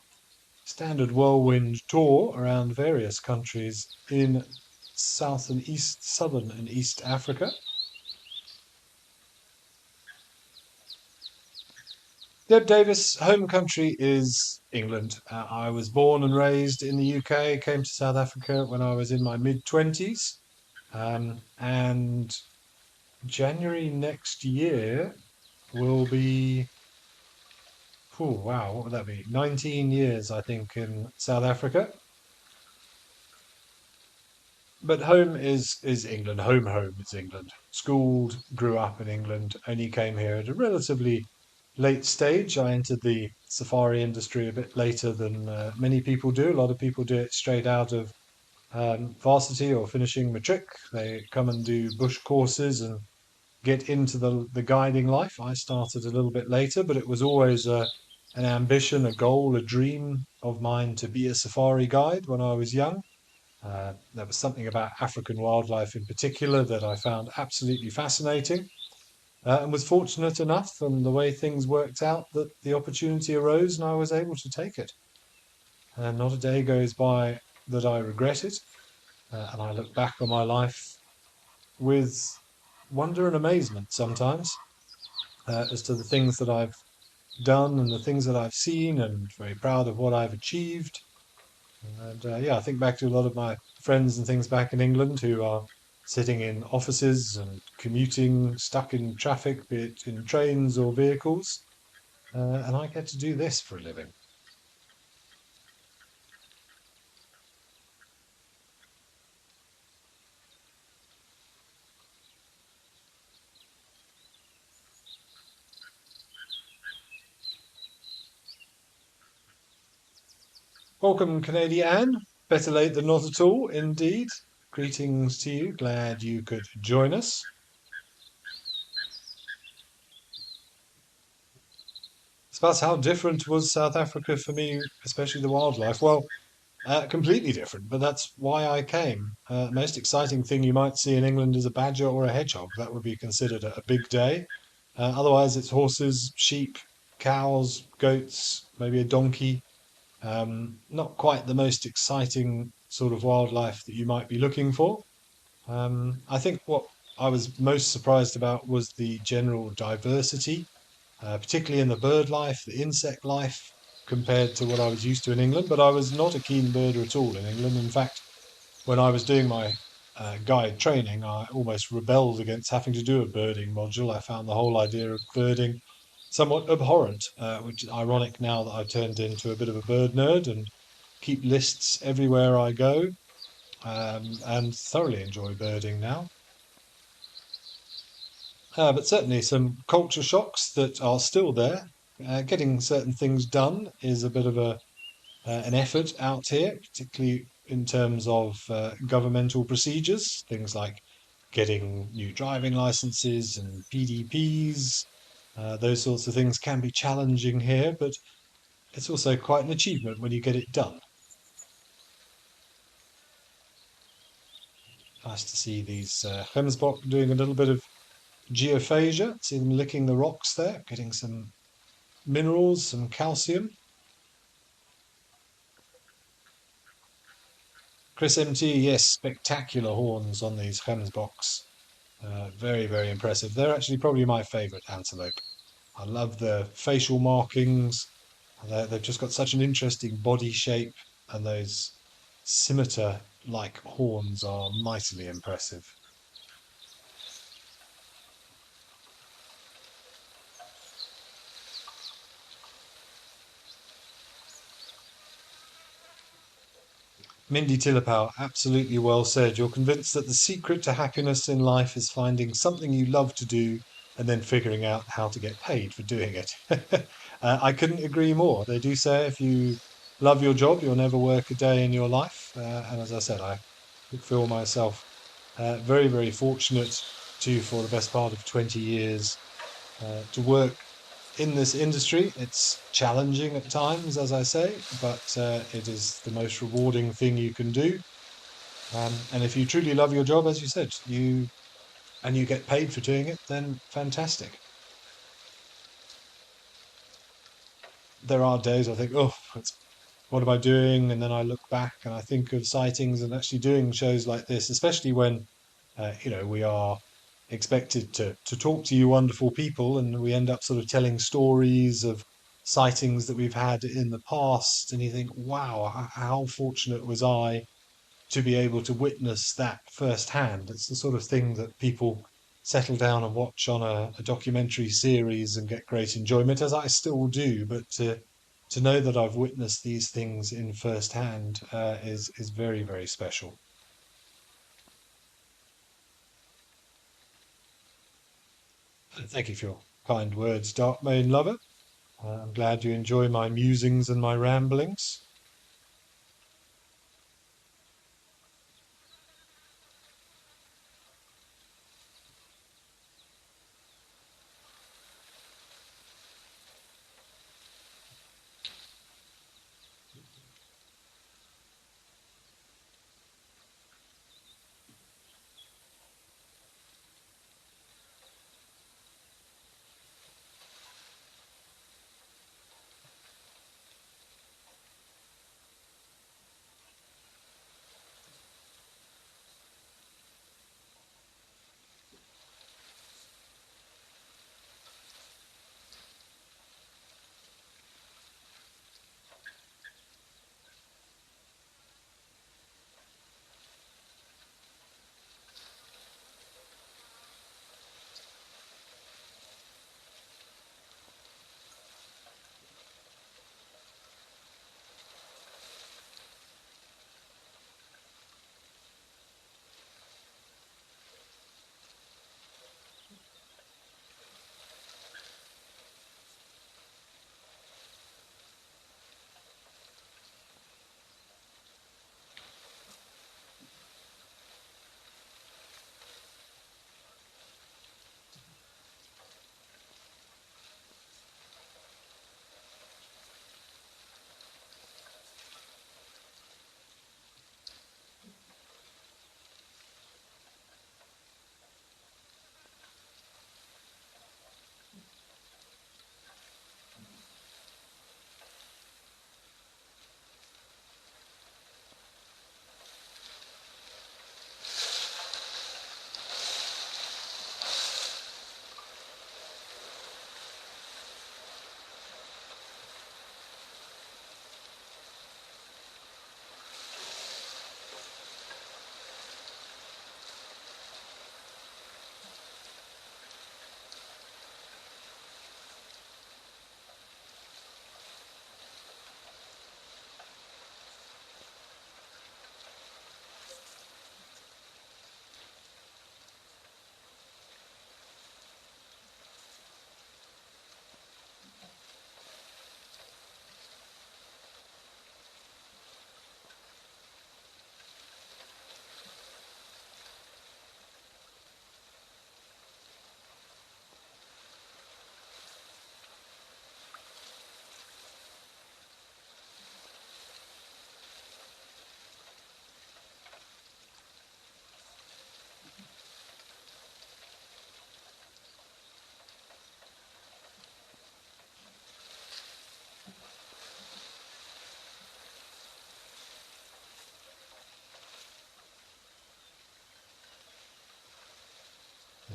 standard whirlwind tour around various countries in southern and East Africa. Deb Davis, home country is England. I was born and raised in the UK, came to South Africa when I was in my mid-20s. And January next year will be, oh, wow, what would that be? 19 years, I think, in South Africa. But home is England. Home is England. Schooled, grew up in England, only came here at a relatively late stage. I entered the safari industry a bit later than many people do. A lot of people do it straight out of varsity or finishing matric. They come and do bush courses and get into the guiding life. I started a little bit later, but it was always an ambition, a goal, a dream of mine to be a safari guide when I was young. There was something about African wildlife in particular that I found absolutely fascinating, and was fortunate enough from the way things worked out that the opportunity arose and I was able to take it. And not a day goes by that I regret it, and I look back on my life with wonder and amazement sometimes as to the things that I've done and the things that I've seen, and very proud of what I've achieved. And yeah, I think back to a lot of my friends and things back in England who are sitting in offices and commuting, stuck in traffic, be it in trains or vehicles. And I get to do this for a living. Welcome, Canadian. Better late than not at all, indeed. Greetings to you. Glad you could join us. Suppose how different was South Africa for me, especially the wildlife? Well, completely different, but that's why I came. Most exciting thing you might see in England is a badger or a hedgehog. That would be considered a big day. Otherwise, it's horses, sheep, cows, goats, maybe a donkey. Not quite the most exciting sort of wildlife that you might be looking for. I think what I was most surprised about was the general diversity, particularly in the bird life, the insect life, compared to what I was used to in England. But I was not a keen birder at all in England. In fact, when I was doing my guide training, I almost rebelled against having to do a birding module. I found the whole idea of birding somewhat abhorrent, which is ironic now that I've turned into a bit of a bird nerd and keep lists everywhere I go, and thoroughly enjoy birding now. But certainly some culture shocks that are still there. Getting certain things done is a bit of an effort out here, particularly in terms of governmental procedures, things like getting new driving licenses and PDPs. Those sorts of things can be challenging here, but it's also quite an achievement when you get it done. Nice to see these Gemsbok doing a little bit of geophagia. See them licking the rocks there, getting some minerals, some calcium. Chris MT, yes, spectacular horns on these Gemsboks. Very, very impressive. They're actually probably my favourite antelope. I love the facial markings. They've just got such an interesting body shape, and those scimitar-like horns are mightily impressive. Mindy Tillepow, absolutely well said. You're convinced that the secret to happiness in life is finding something you love to do and then figuring out how to get paid for doing it. I couldn't agree more. They do say if you love your job, you'll never work a day in your life. And as I said, I feel myself very, very fortunate to, for the best part of 20 years, to work in this industry. It's challenging at times, as I say, but it is the most rewarding thing you can do. And if you truly love your job, as you said, you get paid for doing it, then fantastic. There are days I think, oh, what am I doing? And then I look back and I think of sightings and actually doing shows like this, especially when we are expected to talk to you wonderful people, and we end up sort of telling stories of sightings that we've had in the past, and you think, wow, how fortunate was I to be able to witness that firsthand. It's the sort of thing that people settle down and watch on a documentary series and get great enjoyment, as I still do. But to know that I've witnessed these things in firsthand is very, very special. Thank you for your kind words, Dark Main Lover. I'm glad you enjoy my musings and my ramblings.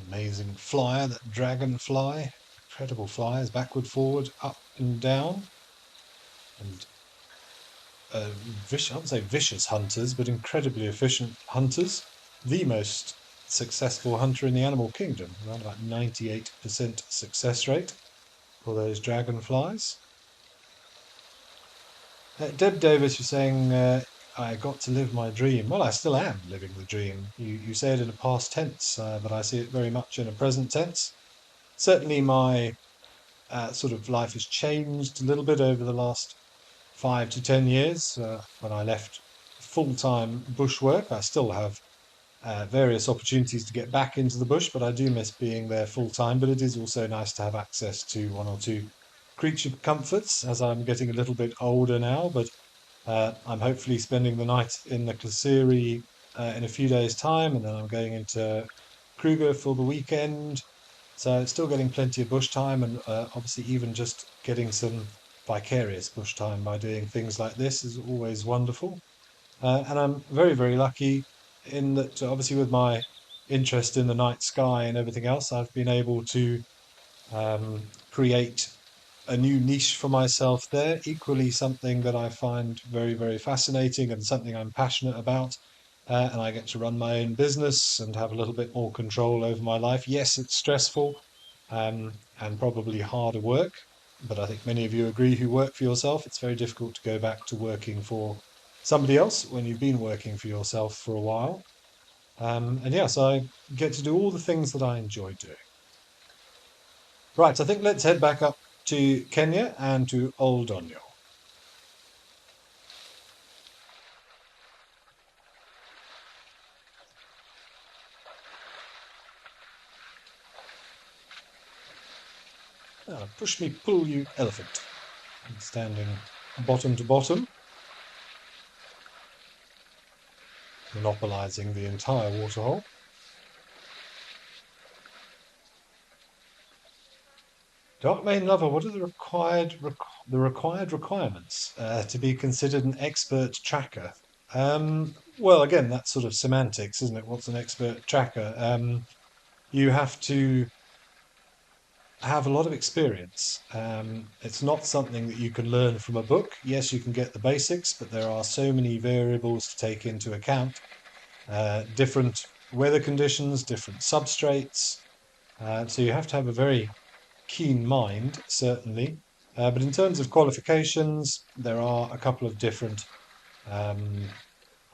Amazing flyer, that dragonfly. Incredible flyers, backward, forward, up and down. And I wouldn't say vicious hunters, but incredibly efficient hunters. The most successful hunter in the animal kingdom, around about 98% success rate for those dragonflies. Deb Davis, you're saying, I got to live my dream. Well, I still am living the dream. You say it in a past tense, but I see it very much in a present tense. Certainly, my sort of life has changed a little bit over the last 5 to 10 years. When I left full-time bush work, I still have various opportunities to get back into the bush, but I do miss being there full time. But it is also nice to have access to one or two creature comforts as I'm getting a little bit older now. But I'm hopefully spending the night in the Kasiri in a few days' time, and then I'm going into Kruger for the weekend. So it's still getting plenty of bush time, and obviously even just getting some vicarious bush time by doing things like this is always wonderful. And I'm very, very lucky in that, obviously, with my interest in the night sky and everything else, I've been able to create a new niche for myself there. Equally, something that I find very, very fascinating and something I'm passionate about. And I get to run my own business and have a little bit more control over my life. Yes, it's stressful and probably harder work, but I think many of you agree who work for yourself, it's very difficult to go back to working for somebody else when you've been working for yourself for a while. And yes, I get to do all the things that I enjoy doing. Right, I think let's head back up to Kenya and to Old Onyo. Push me, pull you, elephant. I'm standing bottom to bottom, monopolizing the entire waterhole. Dark main lover, what are the required requirements to be considered an expert tracker? Well, again, that's sort of semantics, isn't it? What's an expert tracker? You have to have a lot of experience. It's not something that you can learn from a book. Yes, you can get the basics, but there are so many variables to take into account. Different weather conditions, different substrates. So you have to have a very keen mind, certainly. But in terms of qualifications, there are a couple of different um,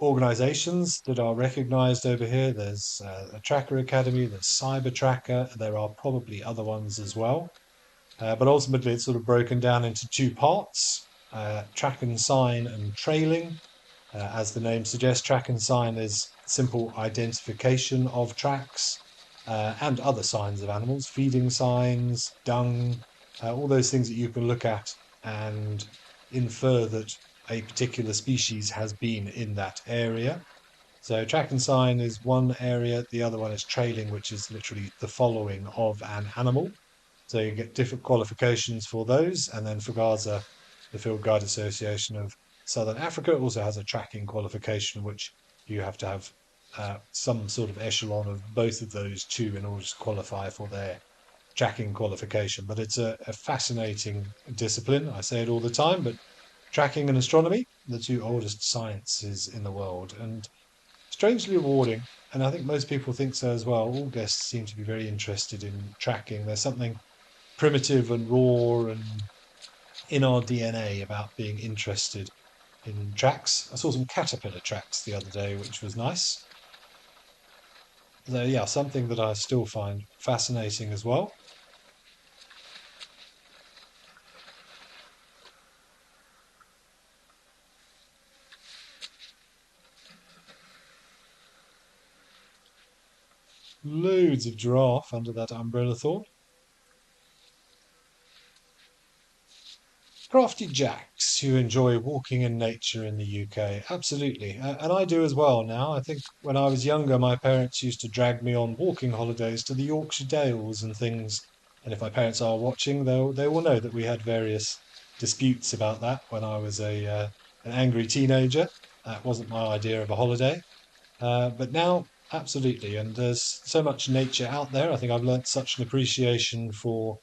organizations that are recognized over here. There's a Tracker Academy, there's Cyber Tracker, there are probably other ones as well. But ultimately, it's sort of broken down into two parts, track and sign and trailing. As the name suggests, track and sign is simple identification of tracks and other signs of animals, feeding signs, dung, all those things that you can look at and infer that a particular species has been in that area. So track and sign is one area. The other one is trailing, which is literally the following of an animal. So you get different qualifications for those. And then Gaza, the Field Guide Association of Southern Africa, also has a tracking qualification, which you have to have some sort of echelon of both of those two in order to qualify for their tracking qualification. But it's a fascinating discipline. I say it all the time, but tracking and astronomy, the two oldest sciences in the world, and strangely rewarding. And I think most people think so as well. All guests seem to be very interested in tracking. There's something primitive and raw and in our DNA about being interested in tracks. I saw some caterpillar tracks the other day, which was nice. So yeah, something that I still find fascinating as well. Loads of giraffe under that umbrella thought. Crafty Jacks who enjoy walking in nature in the UK. Absolutely. And I do as well now. I think when I was younger, my parents used to drag me on walking holidays to the Yorkshire Dales and things. And if my parents are watching, they will know that we had various disputes about that when I was an angry teenager. That wasn't my idea of a holiday. But now, absolutely. And there's so much nature out there. I think I've learnt such an appreciation for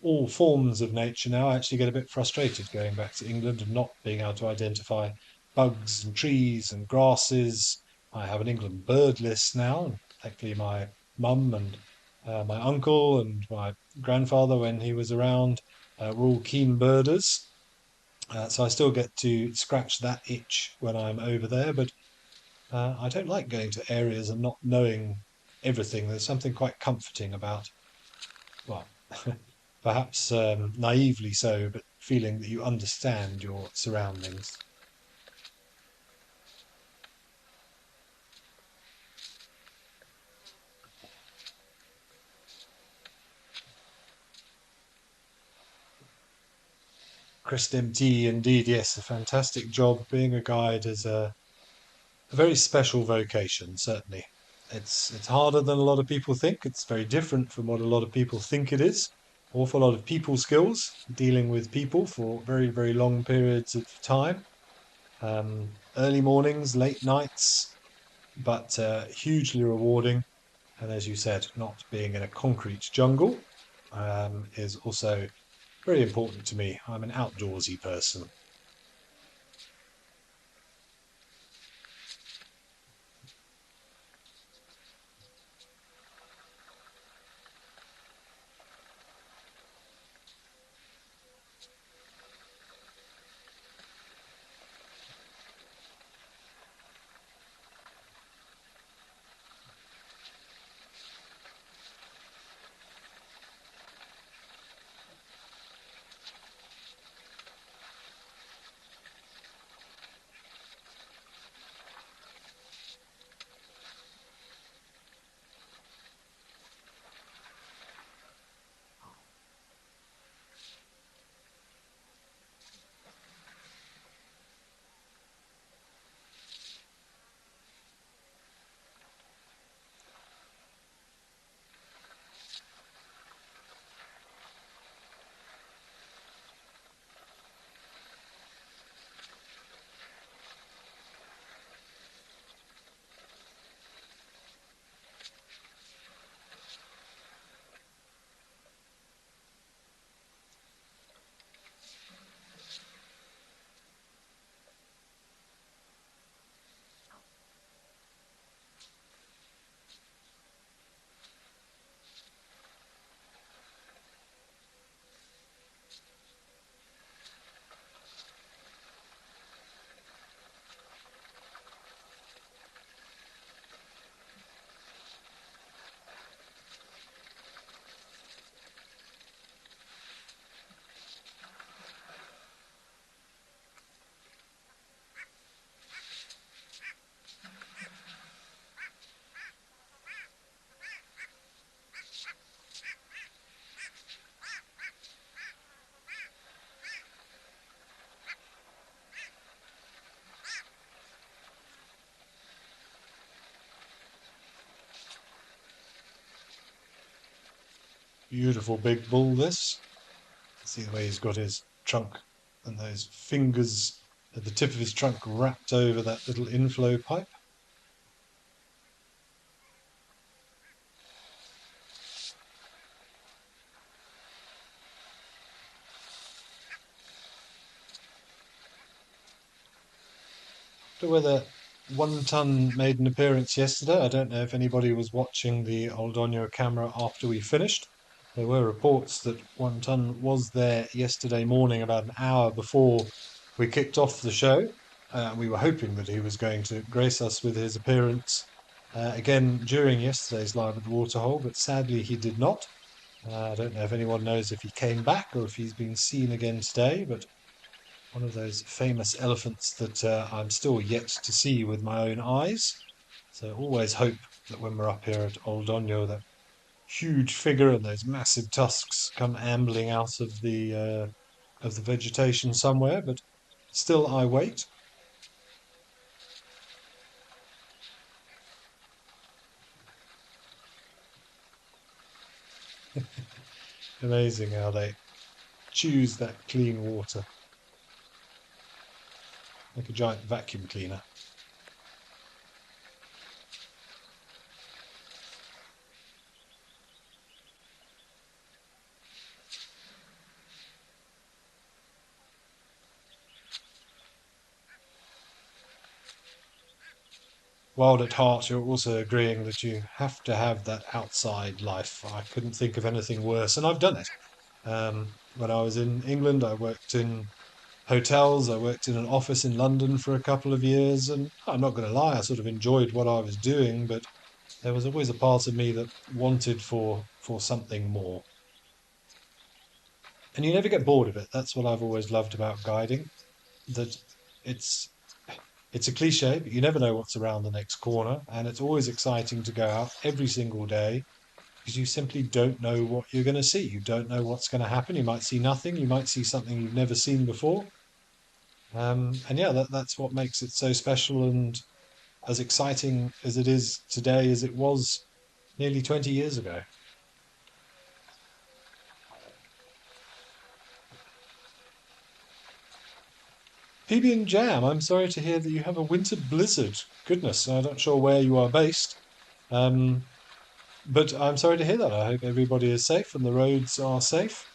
all forms of nature now. I actually get a bit frustrated going back to England and not being able to identify bugs and trees and grasses. I have an England bird list now, and thankfully my mum and my uncle and my grandfather, when he was around, were all keen birders. So I still get to scratch that itch when I'm over there, but I don't like going to areas and not knowing everything. There's something quite comforting about, well, perhaps naively so, but feeling that you understand your surroundings. Chris MT, indeed, yes, a fantastic job. Being a guide is a very special vocation, certainly. It's harder than a lot of people think. It's very different from what a lot of people think it is. Awful lot of people skills, dealing with people for very, very long periods of time. Early mornings, late nights, but hugely rewarding. And as you said, not being in a concrete jungle is also very important to me. I'm an outdoorsy person. Beautiful big bull, this. See the way he's got his trunk and those fingers at the tip of his trunk wrapped over that little inflow pipe. Wonder whether One Ton made an appearance yesterday. I don't know if anybody was watching the Old Onyo camera after we finished. There were reports that One Ton was there yesterday morning, about an hour before we kicked off the show. We were hoping that he was going to grace us with his appearance again during yesterday's live at the Waterhole, but sadly he did not. I don't know if anyone knows if he came back or if he's been seen again today, but one of those famous elephants that I'm still yet to see with my own eyes. So always hope that when we're up here at Old Onyo, that huge figure and those massive tusks come ambling out of the vegetation somewhere. But still, I wait. Amazing how they choose that clean water like a giant vacuum cleaner. While at heart, you're also agreeing that you have to have that outside life. I couldn't think of anything worse, and I've done it. When I was in England, I worked in hotels. I worked in an office in London for a couple of years, and I'm not going to lie, I sort of enjoyed what I was doing, but there was always a part of me that wanted for something more. And you never get bored of it. That's what I've always loved about guiding, that it's it's a cliche, but you never know what's around the next corner, and it's always exciting to go out every single day because you simply don't know what you're going to see. You don't know what's going to happen. You might see nothing. You might see something you've never seen before. And yeah, that's what makes it so special and as exciting as it is today as it was nearly 20 years ago. PB and Jam, I'm sorry to hear that you have a winter blizzard. Goodness, I'm not sure where you are based, um, but I'm sorry to hear that. I hope everybody is safe and the roads are safe.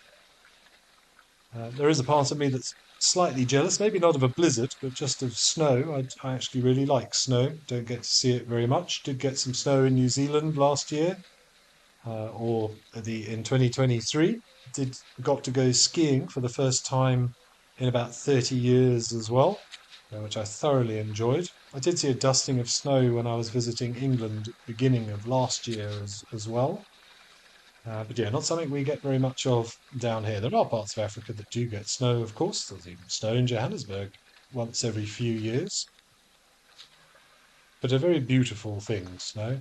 There is a part of me that's slightly jealous, maybe not of a blizzard, but just of snow. I actually really like snow. Don't get to see it very much. Did get some snow in New Zealand last year, or the in 2023. Did got to go skiing for the first time in about 30 years as well, which I thoroughly enjoyed. I did see a dusting of snow when I was visiting England at the beginning of last year as well. But yeah, not something we get very much of down here. There are parts of Africa that do get snow, of course. There's even snow in Johannesburg once every few years, but a very beautiful thing, snow.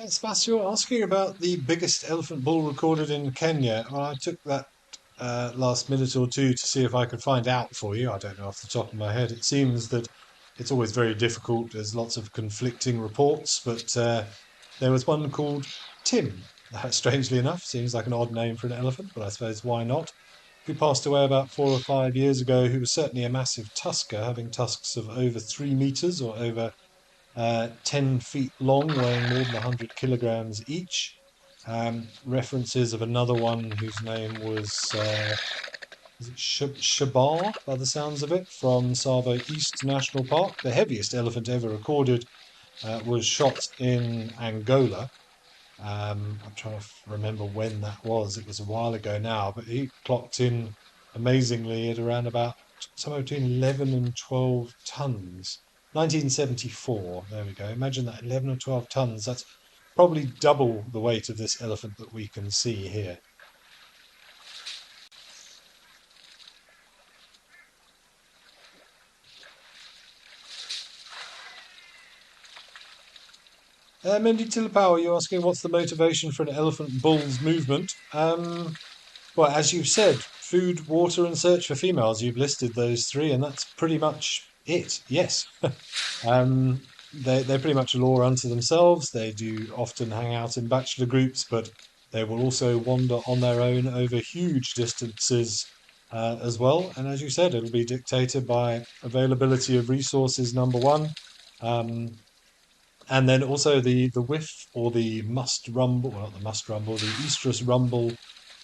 Sebastian, asking about the biggest elephant bull recorded in Kenya. Well, I took that last minute or two to see if I could find out for you. I don't know off the top of my head. It seems that it's always very difficult. There's lots of conflicting reports, but there was one called Tim. Strangely enough, seems like an odd name for an elephant, but I suppose why not? who passed away about 4 or 5 years ago, who was certainly a massive tusker, having tusks of over 3 meters or over 10 feet long, weighing more than 100 kilograms each. References of another one whose name was it Shabar, by the sounds of it, from Savo East National Park. The heaviest elephant ever recorded was shot in Angola. I'm trying to remember when that was. It was a while ago now, but he clocked in amazingly at around about somewhere between 11 and 12 tons. 1974. There we go. Imagine that, 11 or 12 tons. That's probably double the weight of this elephant that we can see here. Mindy Tillpower, you're asking what's the motivation for an elephant bull's movement? Well, as you've said, food, water, and search for females. You've listed those three, and that's pretty much it. Yes. They're pretty much a law unto themselves. They do often hang out in bachelor groups, but they will also wander on their own over huge distances as well. And as you said, it'll be dictated by availability of resources, number one. Um, and then also the whiff or the must rumble, well, not the must rumble, the estrus rumble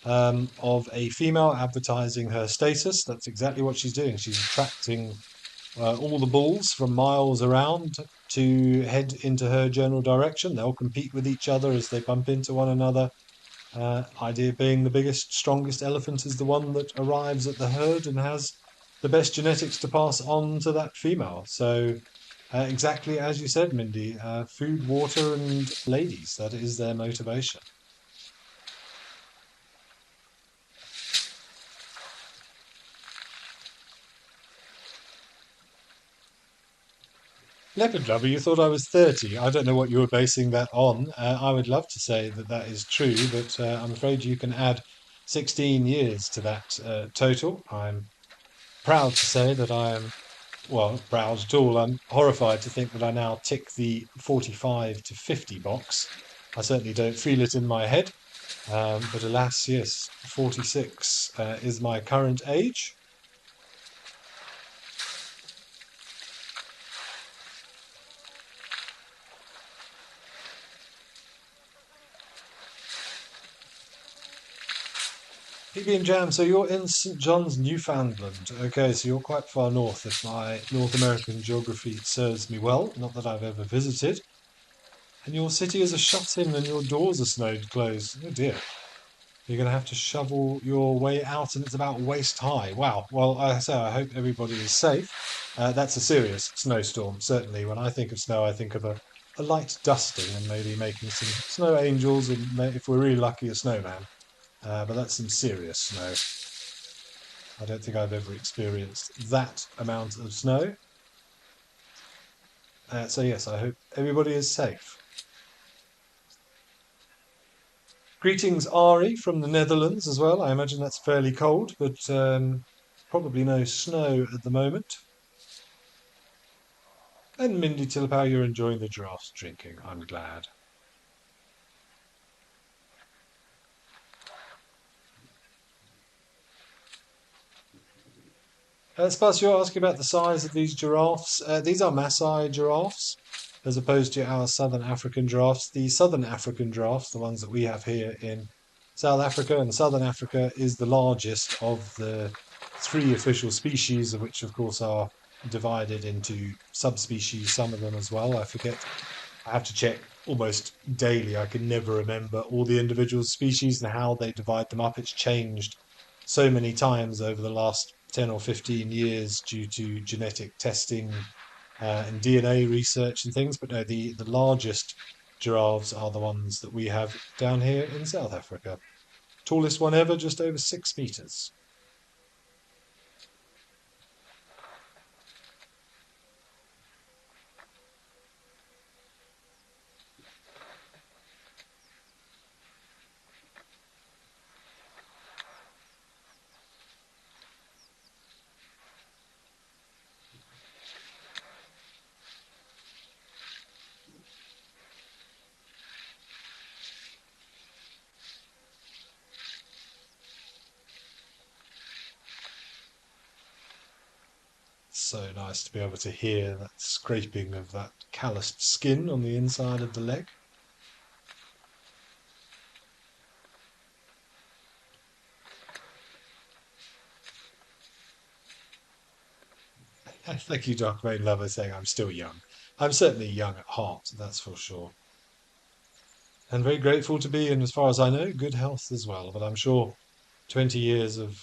of a female advertising her status. That's exactly what she's doing. She's attracting all the bulls from miles around to head into her general direction. They'll compete with each other as they bump into one another. Idea being the biggest, strongest elephant is the one that arrives at the herd and has the best genetics to pass on to that female. So, exactly as you said, Mindy, food, water, and ladies, that is their motivation. Leopard lover, you thought I was 30. I don't know what you were basing that on. I would love to say that that is true, but I'm afraid you can add 16 years to that total. I'm proud to say that I am, well, not proud at all. I'm horrified to think that I now tick the 45 to 50 box. I certainly don't feel it in my head, but alas, yes, 46 is my current age. PB and Jam, so you're in St. John's, Newfoundland. Okay, so you're quite far north if my North American geography serves me well. Not that I've ever visited. And your city is a shut-in and your doors are snowed closed. Oh dear. You're going to have to shovel your way out, and it's about waist high. Wow. Well, I say I hope everybody is safe. That's a serious snowstorm. Certainly, when I think of snow, I think of a light dusting and maybe making some snow angels, and if we're really lucky, a snowman. But that's some serious snow. I don't think I've ever experienced that amount of snow. So yes, I hope everybody is safe. Greetings, Ari from the Netherlands as well. I imagine that's fairly cold, but probably no snow at the moment. And Mindy Tilpow, you're enjoying the draft drinking. I'm glad. Spas, you're asking about the size of these giraffes. These are Maasai giraffes, as opposed to our Southern African giraffes. The Southern African giraffes, the ones that we have here in South Africa, and Southern Africa is the largest of the three official species, of which, of course, are divided into subspecies, some of them as well. I forget. I have to check almost daily. I can never remember all the individual species and how they divide them up. It's changed so many times over the last 10 or 15 years due to genetic testing and DNA research and things. But no, the largest giraffes are the ones that we have down here in South Africa. Tallest one ever, just over 6 meters. so nice to be able to hear that scraping of that calloused skin on the inside of the leg. Thank you, Dark Main Lover, saying I'm still young. I'm certainly young at heart, that's for sure. And very grateful to be in, as far as I know, good health as well. But I'm sure 20 years of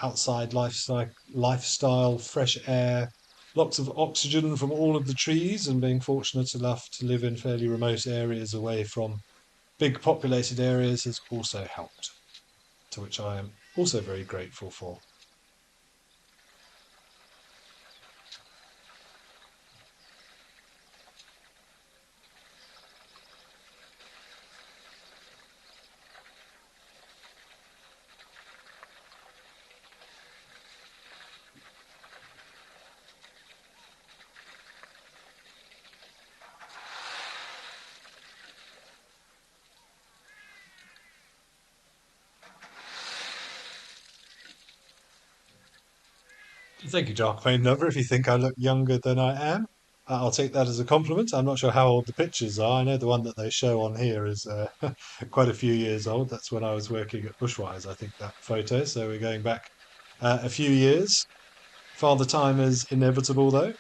outside lifestyle, fresh air, lots of oxygen from all of the trees, and being fortunate enough to live in fairly remote areas away from big populated areas has also helped, to which I am also very grateful for. Thank you, Dark Main Lover. If you think I look younger than I am, I'll take that as a compliment. I'm not sure how old the pictures are. I know the one that they show on here is quite a few years old. That's when I was working at Bushwise, I think, that photo. So we're going back a few years. Father time is inevitable, though.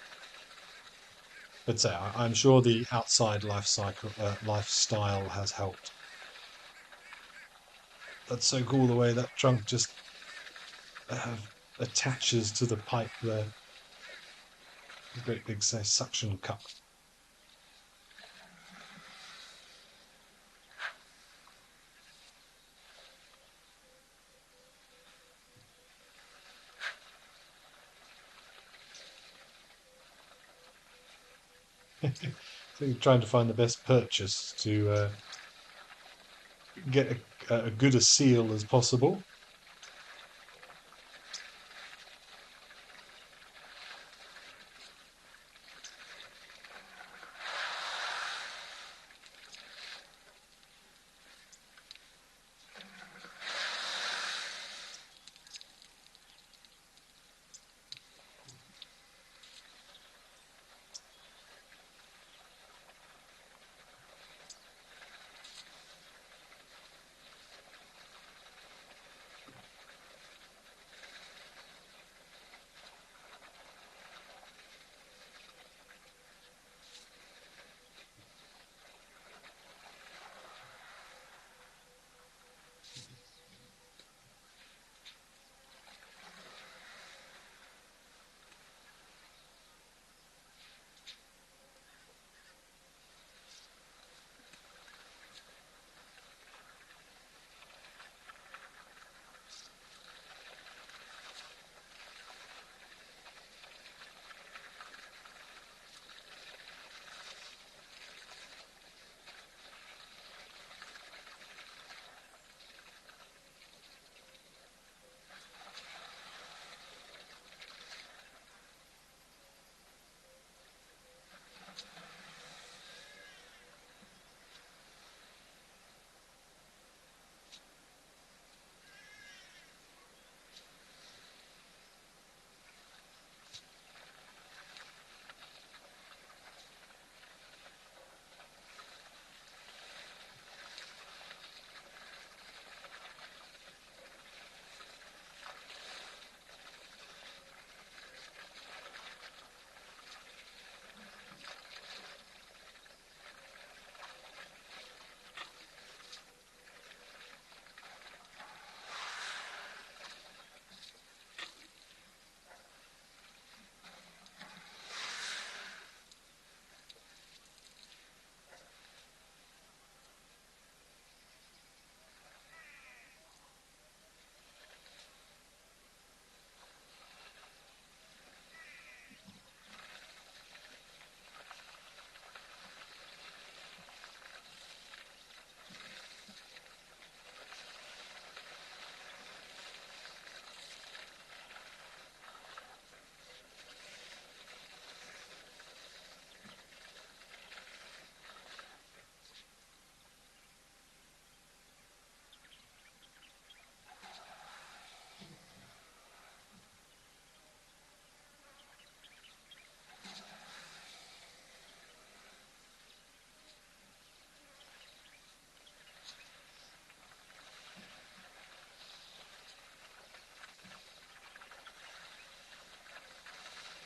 But I'm sure the outside lifestyle has helped. That's so cool the way that trunk just uh, attaches to the pipe there. A great big, say, suction cup. So you're trying to find the best purchase to get a good a seal as possible.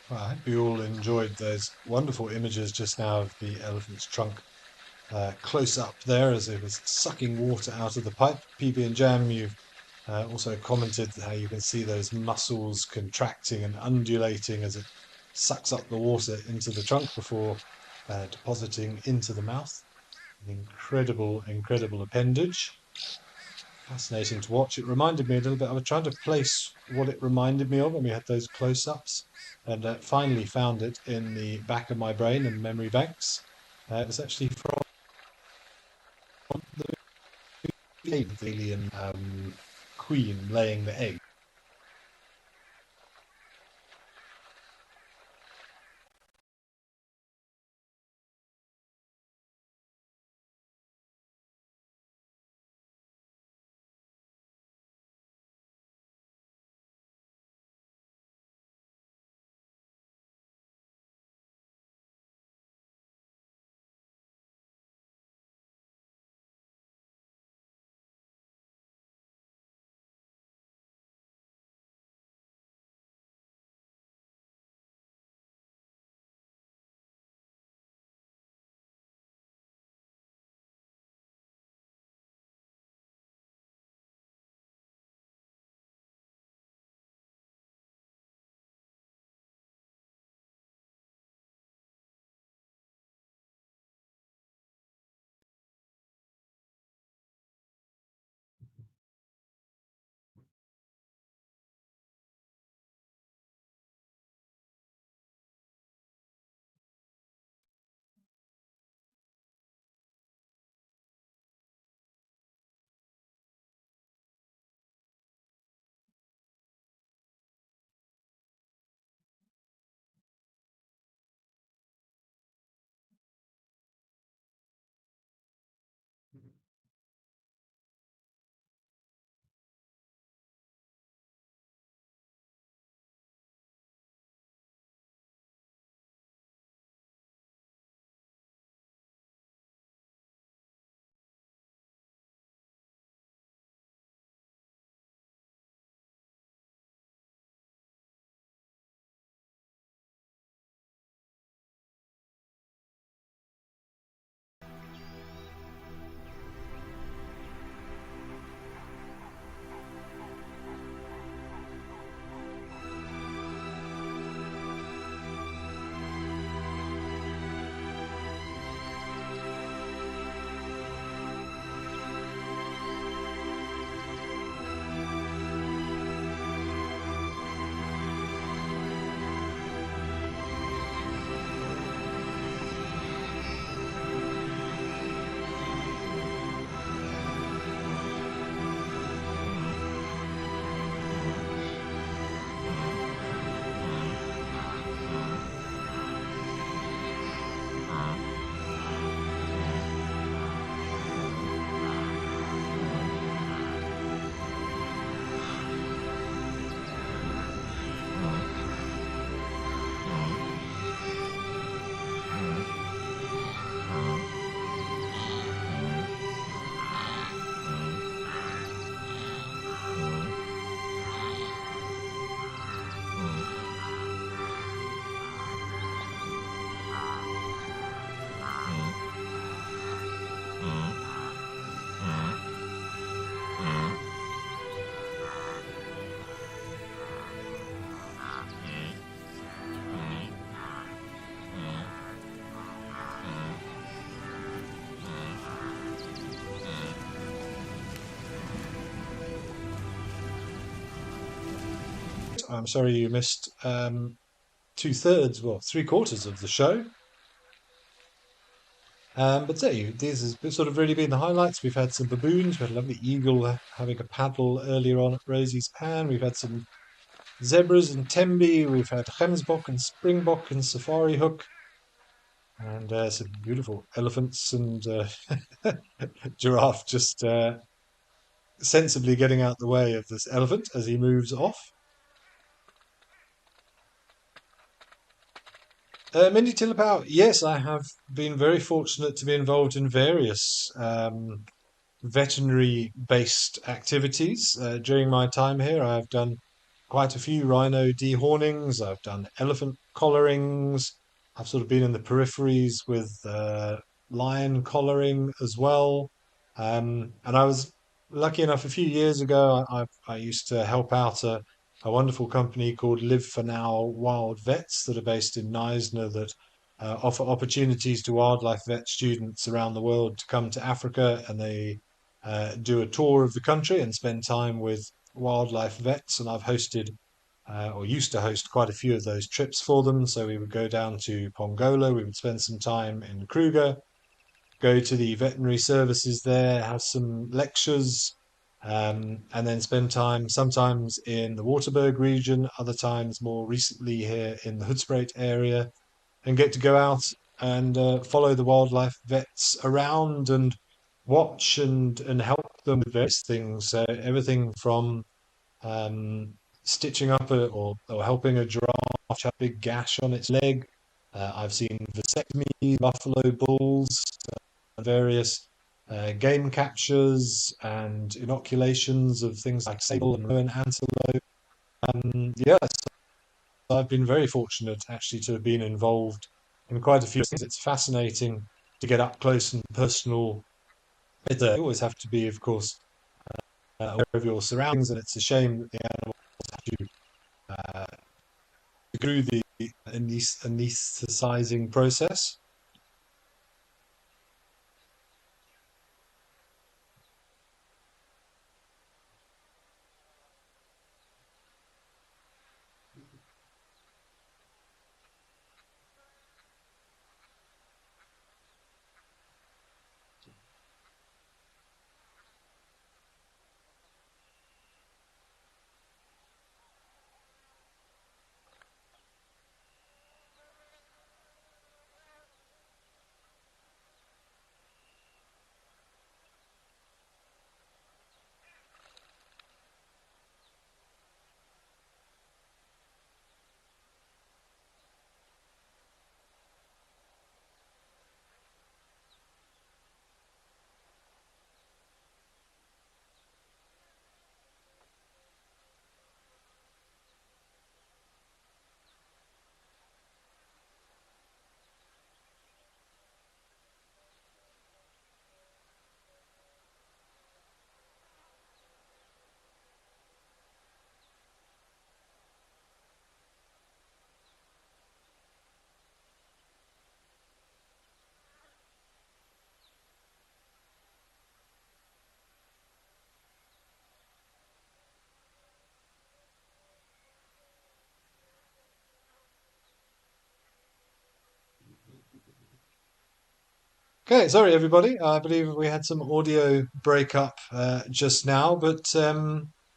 Well, I hope you all enjoyed those wonderful images just now of the elephant's trunk close up there as it was sucking water out of the pipe. PB and Jam, you've also commented how you can see those muscles contracting and undulating as it sucks up the water into the trunk before depositing into the mouth. An incredible, incredible appendage. Fascinating to watch. It reminded me a little bit. I was trying to place what it reminded me of when we had those close-ups, and finally found it in the back of my brain and memory banks. It was actually from the alien queen laying the egg. I'm sorry you missed two-thirds, well, three-quarters of the show. But there you, these has sort of really been the highlights. We've had some baboons. We had a lovely eagle having a paddle earlier on at Rosie's Pan. We've had some zebras and tembi. We've had gemsbok and springbok and safari hook, and some beautiful elephants and giraffe just sensibly getting out the way of this elephant as he moves off. Mindy Tillipau, yes, I have been very fortunate to be involved in various veterinary based activities during my time here. I have done quite a few rhino dehornings. I've done elephant collarings. I've sort of been in the peripheries with lion collaring as well. And I was lucky enough a few years ago, I used to help out a wonderful company called Live for Now Wild Vets that are based in Neisner that offer opportunities to wildlife vet students around the world to come to Africa, and they do a tour of the country and spend time with wildlife vets. And I've hosted or used to host quite a few of those trips for them. So we would go down to Pongola, we would spend some time in Kruger, go to the veterinary services there, have some lectures, and then spend time sometimes in the Waterberg region, other times more recently here in the Hoedspruit area, and get to go out and follow the wildlife vets around and watch and help them with various things. So everything from um, stitching up or helping a giraffe have a big gash on its leg. I've seen vasectomy, buffalo bulls, various game captures and inoculations of things like sable and rowan antelope. Yes, I've been very fortunate actually to have been involved in quite a few things. It's fascinating to get up close and personal. You always have to be, of course, aware of your surroundings, and it's a shame that the animals have to go through the anesthetizing process. Okay, sorry everybody. I believe we had some audio breakup just now, but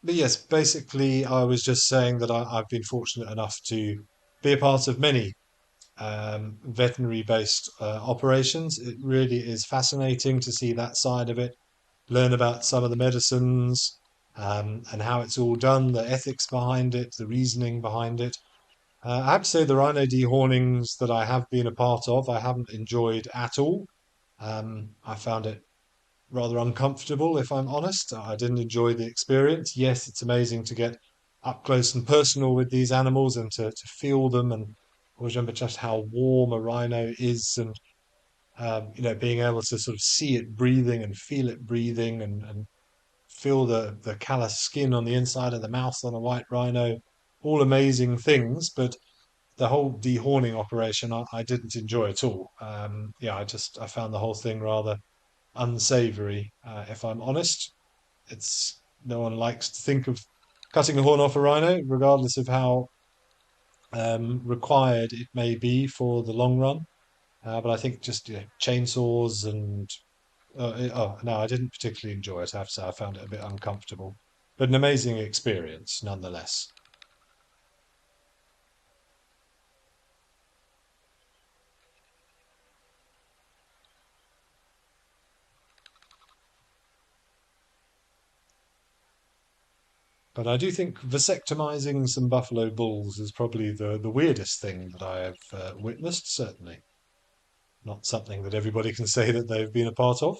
yes, basically I was just saying that I've been fortunate enough to be a part of many veterinary-based operations. It really is fascinating to see that side of it, learn about some of the medicines and how it's all done, the ethics behind it, the reasoning behind it. I have to say the rhino dehornings that I have been a part of, I haven't enjoyed at all. I found it rather uncomfortable, if I'm honest. I didn't enjoy the experience. Yes, it's amazing to get up close and personal with these animals and to feel them. And I always remember just how warm a rhino is, and being able to sort of see it breathing and feel it breathing, and feel the callous skin on the inside of the mouth on a white rhino. All amazing things, but the whole dehorning operation I didn't enjoy at all. Yeah, I found the whole thing rather unsavory, if I'm honest. It's no one likes to think of cutting a horn off a rhino, regardless of how required it may be for the long run. But I think just chainsaws and oh no, I didn't particularly enjoy it. I have to say, I found it a bit uncomfortable, but an amazing experience nonetheless. But I do think vasectomizing some buffalo bulls is probably the weirdest thing that I have witnessed. Certainly not something that everybody can say that they've been a part of.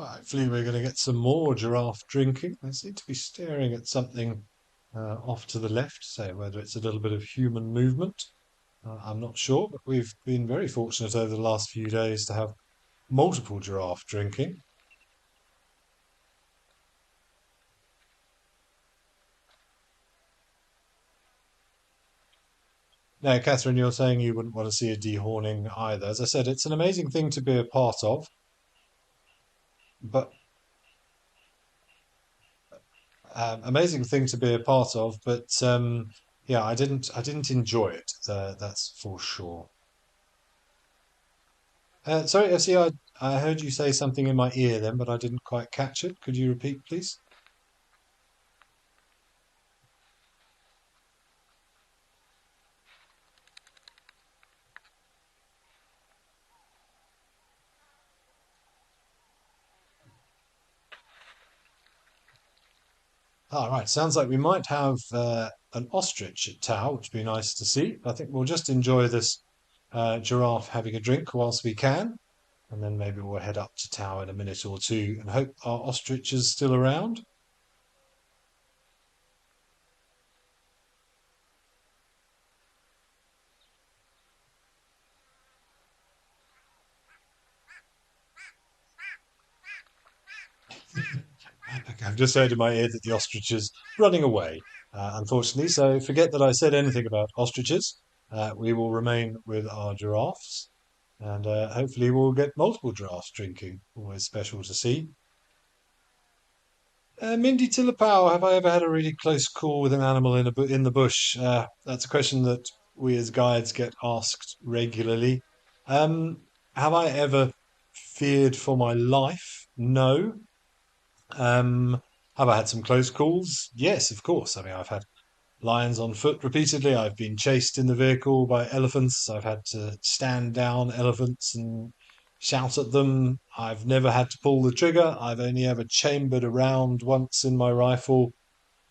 Hopefully, we're going to get some more giraffe drinking. They seem to be staring at something off to the left, so whether it's a little bit of human movement, I'm not sure, but we've been very fortunate over the last few days to have multiple giraffe drinking. Now, Catherine, you're saying you wouldn't want to see a dehorning either. As I said, it's an amazing thing to be a part of, but amazing thing to be a part of, but yeah, I didn't enjoy it. That's for sure. Sorry, FC, I heard you say something in my ear then, but I didn't quite catch it. Could you repeat, please? All right, sounds like we might have an ostrich at Tau, which would be nice to see. I think we'll just enjoy this giraffe having a drink whilst we can, and then maybe we'll head up to Tau in a minute or two and hope our ostrich is still around. Okay, I've just heard in my ear that the ostrich is running away, unfortunately. So forget that I said anything about ostriches. We will remain with our giraffes, and hopefully we'll get multiple giraffes drinking. Always special to see. Mindy Tillapow, have I ever had a really close call with an animal in the bush? That's a question that we as guides get asked regularly. Um, have I ever feared for my life? No. Have I had some close calls? Yes, of course. I mean, I've had lions on foot repeatedly. I've been chased in the vehicle by elephants. I've had to stand down elephants and shout at them. I've never had to pull the trigger. I've only ever chambered around once in my rifle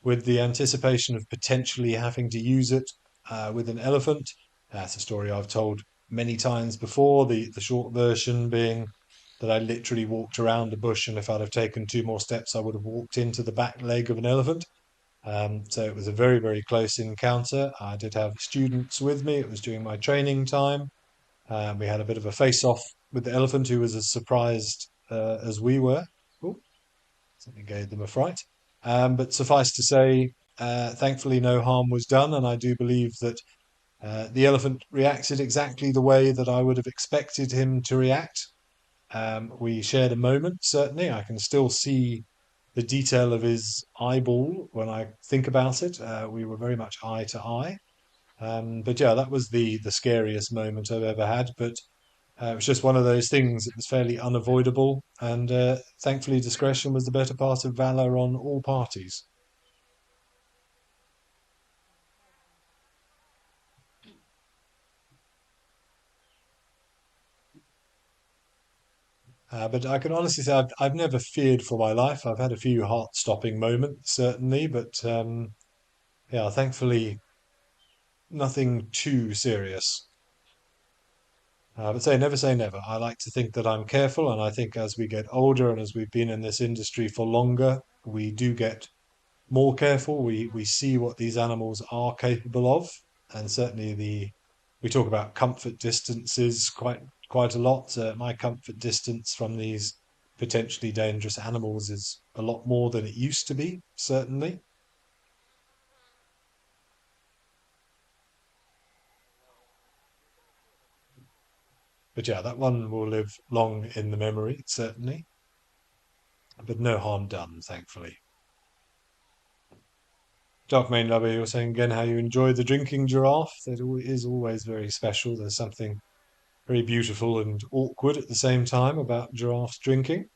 with the anticipation of potentially having to use it with an elephant. That's a story I've told many times before. The short version being that I literally walked around the bush, and if I'd have taken two more steps, I would have walked into the back leg of an elephant. So it was a very, very close encounter. I did have students with me. It was during my training time. We had a bit of a face-off with the elephant, who was as surprised as we were. Oh, something gave them a fright. But suffice to say, thankfully, no harm was done, and I do believe that the elephant reacted exactly the way that I would have expected him to react. We shared a moment, certainly. I can still see the detail of his eyeball when I think about it. We were very much eye to eye. But yeah, that was the scariest moment I've ever had. But it was just one of those things. It was fairly unavoidable, and thankfully, discretion was the better part of valor on all parties. But I can honestly say I've never feared for my life. I've had a few heart-stopping moments, certainly, but yeah, thankfully, nothing too serious. But never say never. I like to think that I'm careful, and I think as we get older and as we've been in this industry for longer, we do get more careful. We see what these animals are capable of, and certainly the we talk about comfort distances quite a lot. My comfort distance from these potentially dangerous animals is a lot more than it used to be, certainly. But yeah, that one will live long in the memory, certainly. But no harm done, thankfully. Dark Main Lover, you were saying again how you enjoy the drinking giraffe. Is always very special. There's something very beautiful and awkward at the same time about giraffes drinking.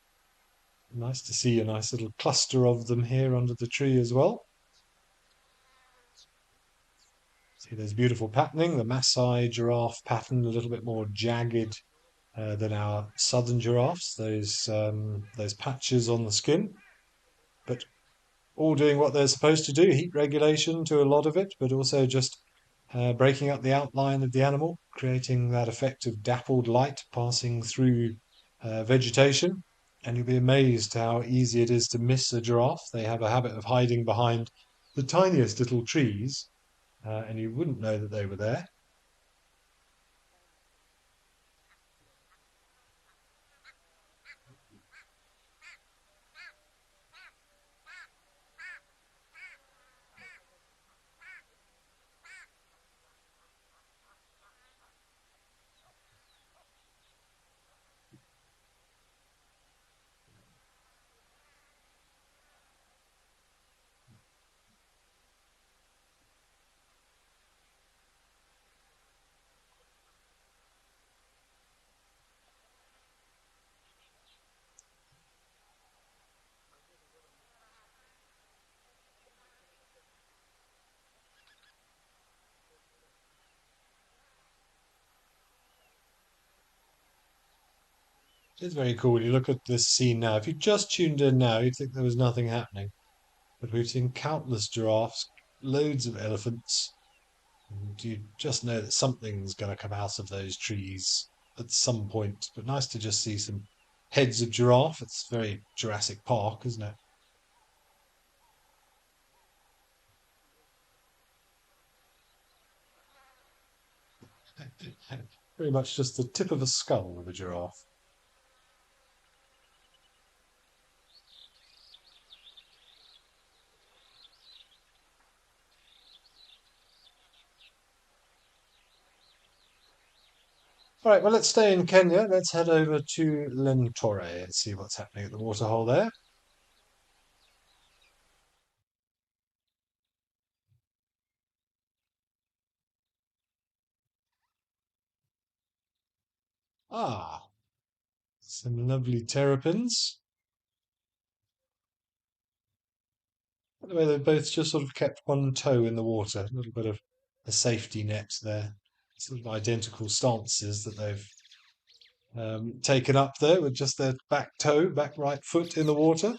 Nice to see a nice little cluster of them here under the tree as well. See, there's beautiful patterning. The Maasai giraffe pattern a little bit more jagged than our southern giraffes. Those patches on the skin, but all doing what they're supposed to do, heat regulation to a lot of it, but also just breaking up the outline of the animal, creating that effect of dappled light passing through vegetation. And you'll be amazed how easy it is to miss a giraffe. They have a habit of hiding behind the tiniest little trees, and you wouldn't know that they were there. It's very cool. You look at this scene now. If you just tuned in now, you'd think there was nothing happening. But we've seen countless giraffes, loads of elephants, and you just know that something's going to come out of those trees at some point. But nice to just see some heads of giraffe. It's very Jurassic Park, isn't it? Very much just the tip of a skull of a giraffe. All right, well, let's stay in Kenya. Let's head over to Lentore and see what's happening at the waterhole there. Ah, some lovely terrapins. By the way, they've both just sort of kept one toe in the water, a little bit of a safety net there. Sort of identical stances that they've taken up there with just their back toe, back right foot in the water.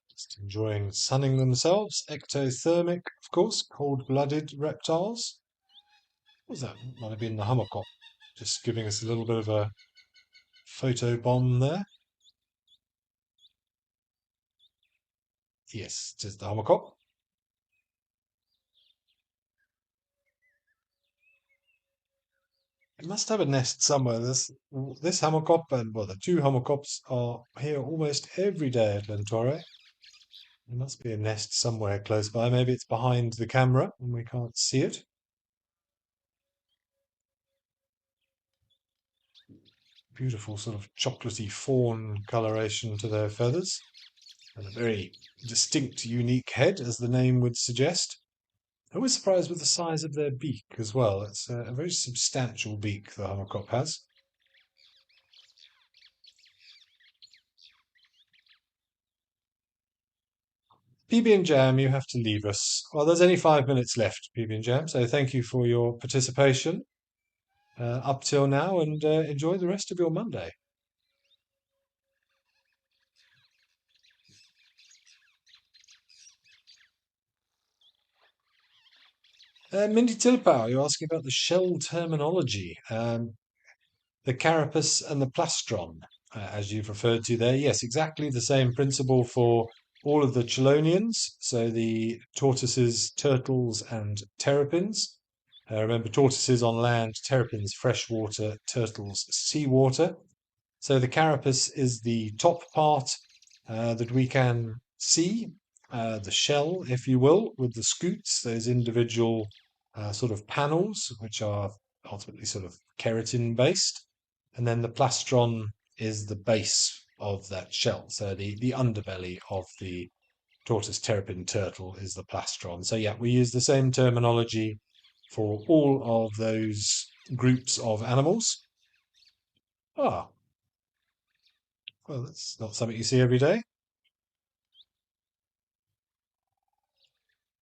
Just enjoying sunning themselves. Ectothermic, of course, cold-blooded reptiles. What was that? Might have been the hummerkop. Just giving us a little bit of a photo bomb there. Yes, it is the hummerkop. It must have a nest somewhere. This hammerkop and well, the two hammerkops are here almost every day at Lentore. There must be a nest somewhere close by. Maybe it's behind the camera and we can't see it. Beautiful sort of chocolatey fawn coloration to their feathers and a very distinct, unique head, as the name would suggest. I was surprised with the size of their beak as well. It's a very substantial beak the hammerkop has. PB and Jam, you have to leave us. Well, there's only 5 minutes left, PB and Jam. So thank you for your participation up till now, and enjoy the rest of your Monday. Mindy Tilpau, you're asking about the shell terminology, the carapace and the plastron, as you've referred to there. Yes, exactly the same principle for all of the chelonians. So the tortoises, turtles, and terrapins. Remember, tortoises on land, terrapins freshwater, turtles seawater. So the carapace is the top part that we can see, the shell, if you will, with the scutes, those individual sort of panels, which are ultimately sort of keratin based. And then the plastron is the base of that shell. So the underbelly of the tortoise terrapin turtle is the plastron. So yeah, we use the same terminology for all of those groups of animals. Ah, well, that's not something you see every day.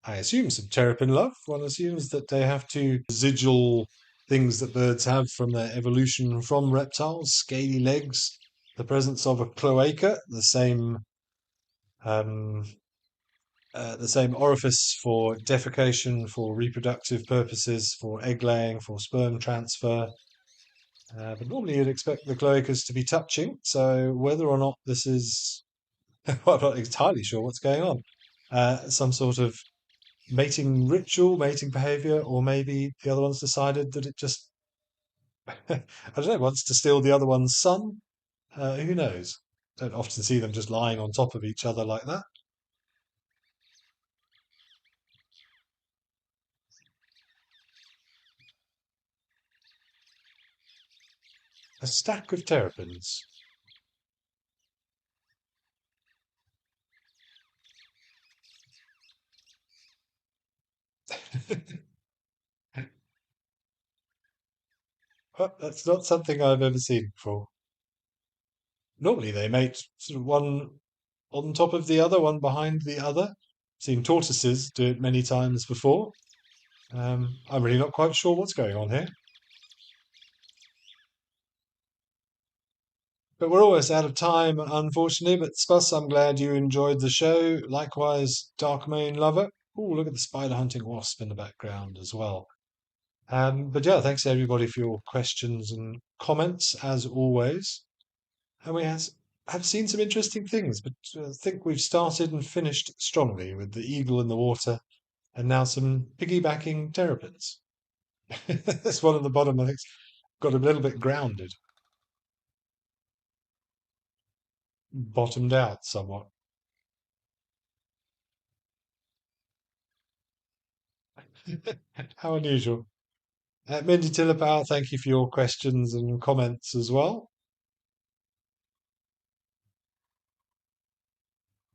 I assume some terrapin love. One assumes that they have to residual things that birds have from their evolution from reptiles, scaly legs, the presence of a cloaca, um, the same orifice for defecation, for reproductive purposes, for egg laying, for sperm transfer. But normally you'd expect the cloacas to be touching. So whether or not this is, well, I'm not entirely sure what's going on. Some sort of mating ritual, mating behavior, or maybe the other one's decided that it just, I don't know, wants to steal the other one's son. Who knows? Don't often see them just lying on top of each other like that. A stack of terrapins. Well, that's not something I've ever seen before. Normally they mate sort of one on top of the other, one behind the other. Seen tortoises do it many times before. I'm really not quite sure what's going on here. But we're almost out of time, unfortunately. But Spuss, I'm glad you enjoyed the show. Likewise, Dark Moon Lover. Oh, look at the spider hunting wasp in the background as well. But yeah, thanks everybody for your questions and comments as always. And have seen some interesting things, but I think we've started and finished strongly with the eagle in the water and now some piggybacking terrapins. This one at the bottom, I think, got a little bit grounded, bottomed out somewhat. How unusual. Mindy Tillepower, thank you for your questions and comments as well.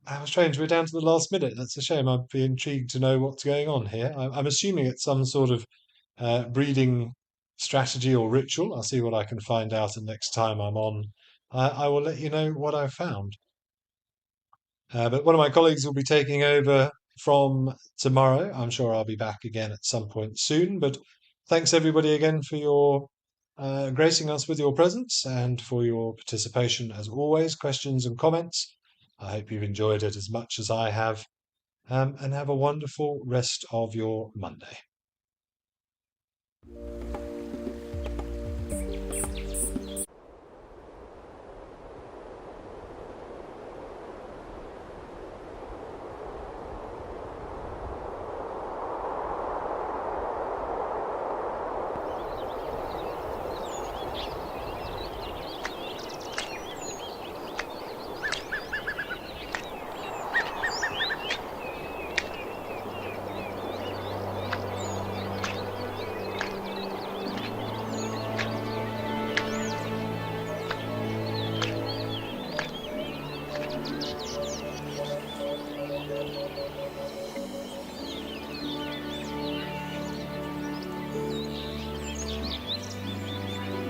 How strange, we're down to the last minute. That's a shame. I'd be intrigued to know what's going on here. I'm assuming it's some sort of breeding strategy or ritual. I'll see what I can find out, and next time I'm on, I will let you know what I've found. But one of my colleagues will be taking over from tomorrow. I'm sure I'll be back again at some point soon. But thanks everybody again for your gracing us with your presence and for your participation as always, questions and comments. I hope you've enjoyed it as much as I have, and have a wonderful rest of your Monday.